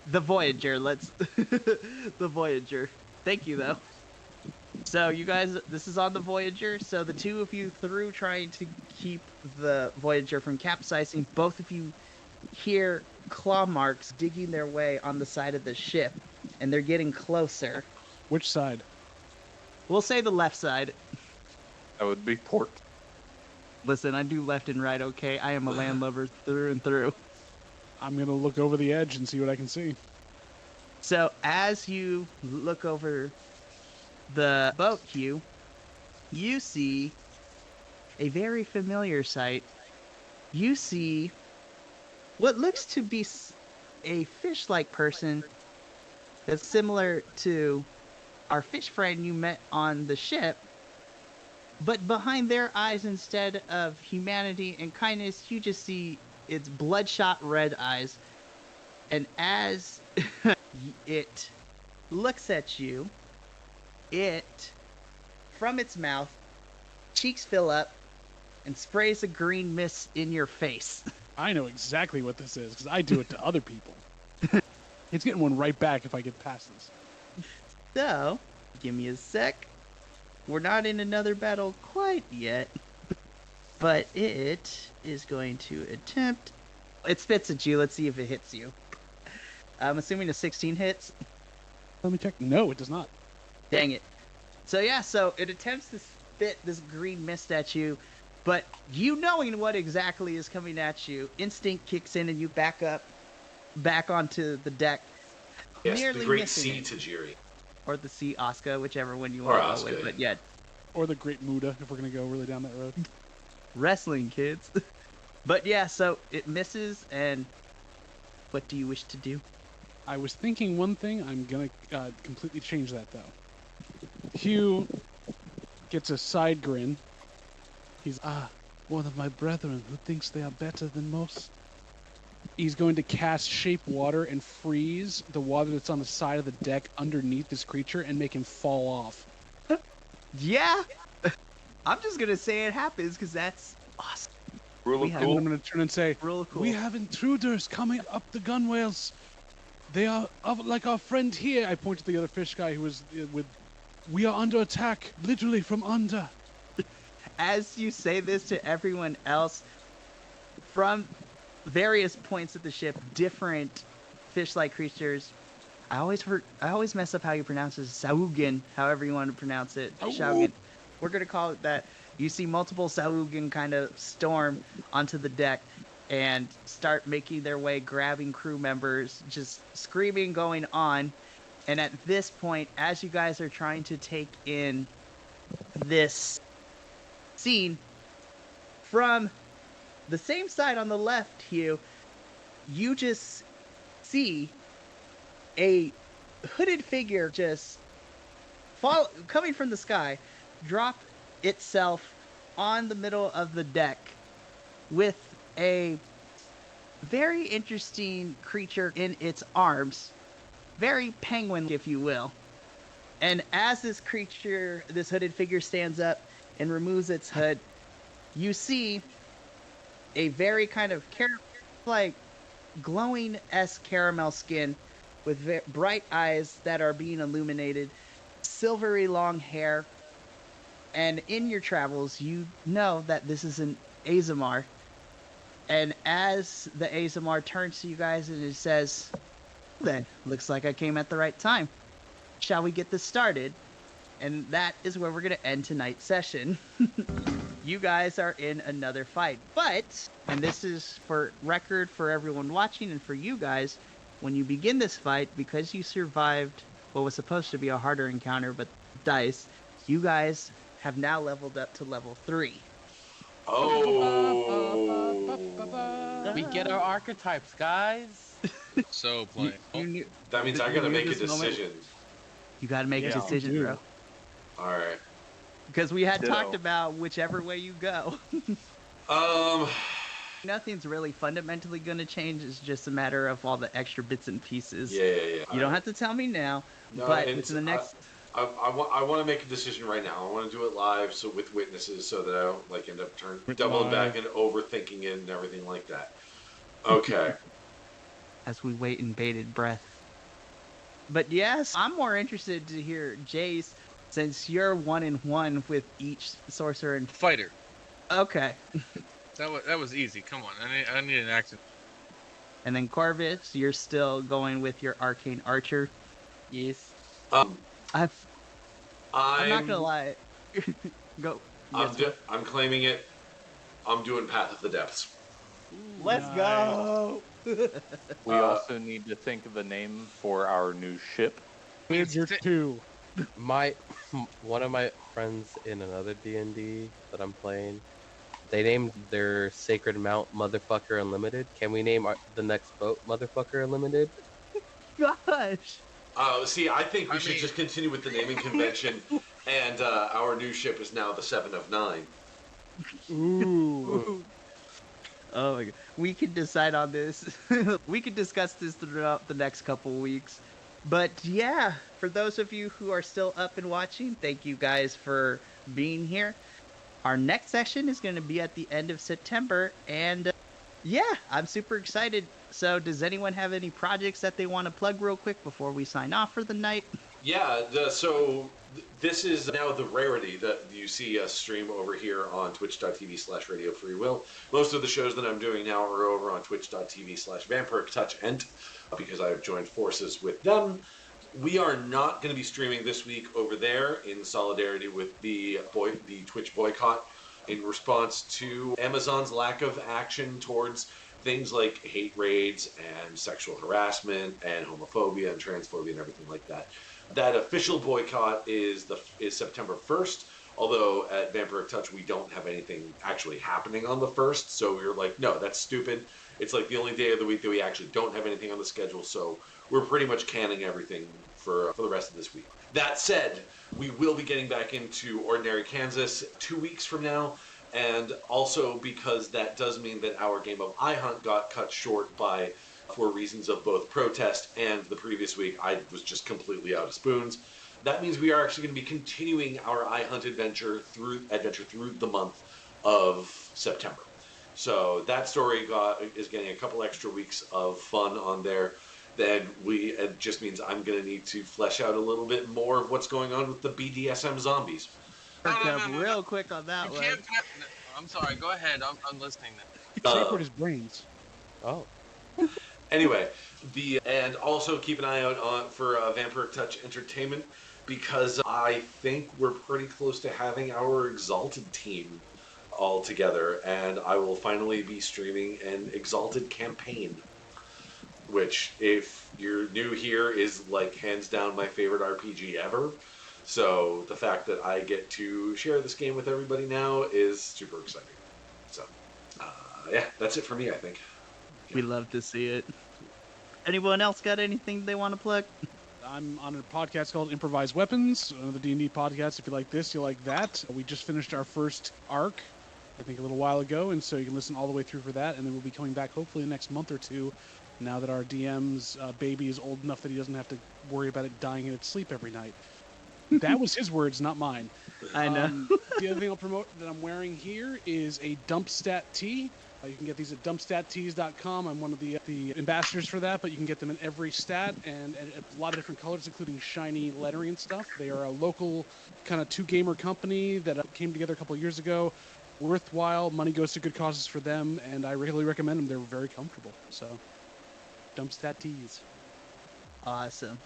the Voyager. The Voyager. Thank you, though. So you guys, this is on the Voyager. So the two of you through trying to keep the Voyager from capsizing, both of you hear claw marks digging their way on the side of the ship, and they're getting closer. Which side? We'll say the left side. That would be port. Listen, I do left and right, okay? I am a landlubber through and through. I'm gonna look over the edge and see what I can see. So as you look over the boat, Hugh, you see a very familiar sight. You see what looks to be a fish-like person that's similar to our fish friend you met on the ship, but behind their eyes, instead of humanity and kindness, you just see its bloodshot red eyes. And as it looks at you, it, from its mouth, cheeks fill up and sprays a green mist in your face. I know exactly what this is because I do it to other people. It's getting one right back if I get past this. So, give me a sec. We're not in another battle quite yet, but it is going to attempt It spits at you. Let's see if it hits you. I'm assuming a 16 hits. Let me check. No, it does not. Dang it. So it attempts to spit this green mist at you, but you knowing what exactly is coming at you, instinct kicks in and you back onto the deck. Yes, nearly the great missing C it. Tajiri. Or the sea Asuka, whichever one you Or want to go Asuka, with. But yeah. yeah, Or the Great Muda, if we're going to go really down that road. wrestling, kids. But yeah, so it misses, and what do you wish to do? I was thinking one thing. I'm going to completely change that, though. Hugh gets a side grin. He's, one of my brethren who thinks they are better than most. He's going to cast Shape Water and freeze the water that's on the side of the deck underneath this creature and make him fall off. Yeah! I'm just going to say it happens, because that's awesome. Rule We of have- And cool. I'm going to turn and say, Real cool. we have intruders coming up the gunwales. They are like our friend here. I point to the other fish guy who was with. We are under attack, literally from under. As you say this to everyone else, from various points of the ship, different fish-like creatures. I always mess up how you pronounce it. Saugen, however you want to pronounce it. Shaugen. We're gonna call it that. You see multiple Saugen kind of storm onto the deck and start making their way, grabbing crew members, just screaming going on. And at this point, as you guys are trying to take in this scene from the same side on the left, Hugh, you just see a hooded figure just coming from the sky, drop itself on the middle of the deck with a very interesting creature in its arms, very penguin, if you will. And as this creature, this hooded figure stands up and removes its hood, you see a very kind of like glowing-esque caramel skin with bright eyes that are being illuminated, silvery long hair, and in your travels, you know that this is an Azamar. And as the Azamar turns to you guys and it says, then, looks like I came at the right time. Shall we get this started? And that is where we're going to end tonight's session. You guys are in another fight. But, and this is for record for everyone watching and for you guys, when you begin this fight, because you survived what was supposed to be a harder encounter, but dice, you guys have now leveled up to level 3. Oh. We get our archetypes, guys. So plain. You knew- That means I you gotta knew make a this moment- decision. You got to make a Yeah, decision, you do. bro. Alright. Because we had Ditto. talked about whichever way you go. Nothing's really fundamentally going to change. It's just a matter of all the extra bits and pieces. Yeah. You don't have to tell me now, No, but and it's in the next... I want to make a decision right now. I want to do it live, so with witnesses, so that I don't like end up doubling back and overthinking it and everything like that. Okay. as we wait in bated breath. But yes, I'm more interested to hear Jace, since you're 1-1 with each sorcerer and... Fighter. Okay. That was easy. Come on. I need an accent. And then Corvus, you're still going with your arcane archer. Yes. I'm not I'm gonna lie. Go. Yes, I'm claiming it. I'm doing Path of the Depths. Let's go. We also need to think of a name for our new ship. You're two. One of my friends in another D&D that I'm playing, they named their sacred mount Motherfucker Unlimited. Can we name the next boat Motherfucker Unlimited? Gosh. See, I think we I should mean- just continue with the naming convention, and our new ship is now the 7 of 9. Ooh. Oh my god. We can decide on this. We can discuss this throughout the next couple weeks. But yeah, for those of you who are still up and watching, thank you guys for being here. Our next session is going to be at the end of September, and yeah, I'm super excited. So does anyone have any projects that they want to plug real quick before we sign off for the night? Yeah, so This is now the rarity that you see us stream over here on twitch.tv/Radio Free Will. Most of the shows that I'm doing now are over on twitch.tv/Vampiric Touch Ent, because I've joined forces with them. We are not going to be streaming this week over there in solidarity with the Twitch boycott in response to Amazon's lack of action towards things like hate raids and sexual harassment and homophobia and transphobia and everything like that. That official boycott is September 1st, although at Vampiric Touch we don't have anything actually happening on the 1st, so we were like, no, that's stupid. It's like the only day of the week that we actually don't have anything on the schedule, so we're pretty much canning everything for the rest of this week. That said, we will be getting back into Ordinary Kansas 2 weeks from now, and also because that does mean that our game of iHunt got cut short for reasons of both protest and the previous week I was just completely out of spoons. That means we are actually going to be continuing our iHunt adventure through the month of September. So that story is getting a couple extra weeks of fun on there. Then it just means I'm going to need to flesh out a little bit more of what's going on with the BDSM zombies. Real quick on that one. I'm sorry. Go ahead. I'm listening. Save his brains. Oh. Anyway, and also keep an eye out for Vampiric Touch Entertainment, because I think we're pretty close to having our Exalted team all together, and I will finally be streaming an Exalted campaign, which, if you're new here, is like hands down my favorite RPG ever. So the fact that I get to share this game with everybody now is super exciting. So, yeah, that's it for me, I think. We love to see it. Anyone else got anything they want to plug? I'm on a podcast called Improvised Weapons, another D&D podcast. If you like this, you like that. We just finished our first arc, I think a little while ago, and so you can listen all the way through for that, and then we'll be coming back hopefully the next month or two, now that our DM's baby is old enough that he doesn't have to worry about it dying in its sleep every night. That was his words, not mine. I know. The other thing I'll promote that I'm wearing here is a Dumpstat tee. You can get these at dumpstattees.com. I'm one of the ambassadors for that, but you can get them in every stat and a lot of different colors, including shiny lettering and stuff. They are a local kind of two-gamer company that came together a couple of years ago. Worthwhile. Money goes to good causes for them, and I really recommend them. They're very comfortable. So, Dumpstat tees. Awesome.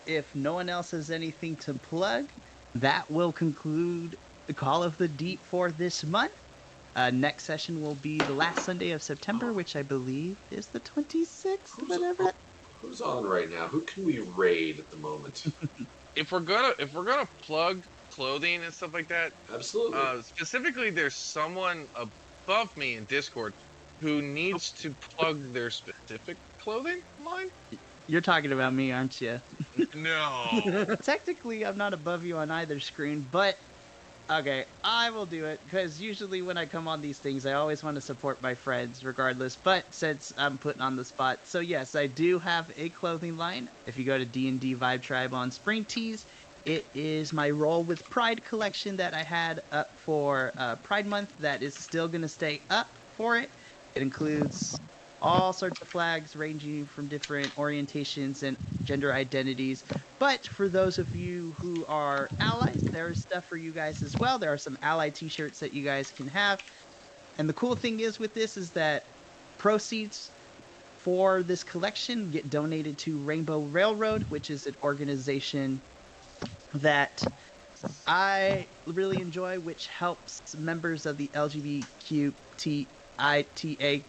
If no one else has anything to plug, that will conclude the Call of the Deep for this month. Next session will be the last Sunday of September, which I believe is the 26th. Whatever. Who's on right now? Who can we raid at the moment? If we're gonna plug clothing and stuff like that, Absolutely. Specifically, there's someone above me in Discord who needs to plug their specific clothing line. You're talking about me, aren't you? No. Technically, I'm not above you on either screen, but okay, I will do it, because usually when I come on these things, I always want to support my friends regardless, but since I'm put on the spot, so yes, I do have a clothing line. If you go to D&D Vibe Tribe on Spring Tees, it is my Roll with Pride collection that I had up for Pride Month that is still going to stay up for it. It includes all sorts of flags ranging from different orientations and gender identities. But for those of you who are allies, there is stuff for you guys as well. There are some ally t-shirts that you guys can have. And the cool thing is with this is that proceeds for this collection get donated to Rainbow Railroad, which is an organization that I really enjoy, which helps members of the LGBTQIA+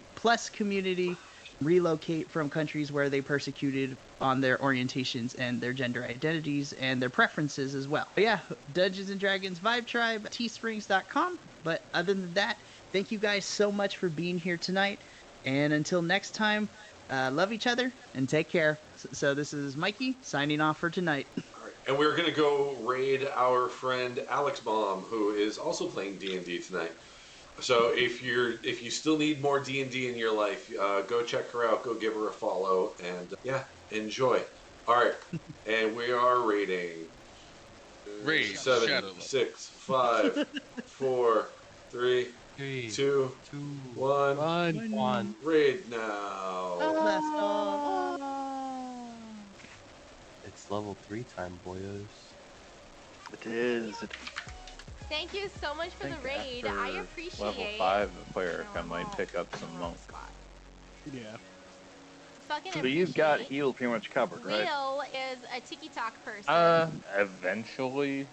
community relocate from countries where they persecuted on their orientations and their gender identities and their preferences as well. But yeah, Dungeons and Dragons Vibe Tribe, teesprings.com. But other than that, thank you guys so much for being here tonight. And until next time, love each other and take care. So this is Mikey signing off for tonight. And we're going to go raid our friend Alex Baum, who is also playing D&D tonight. So if you still need more D&D in your life, go check her out, go give her a follow, and yeah, enjoy. All right, and we are raiding. Raid 7, Shadow. 6, 5, 4, 3, 2, 1. Raid now. It's level 3 time, boyos. It is. Thank you so much for the raid. I appreciate level 5 cleric, I might pick up some monk. Yeah. Fucking So you've got appreciate. heal pretty much covered, right? Will is a tiki-talk person. Eventually,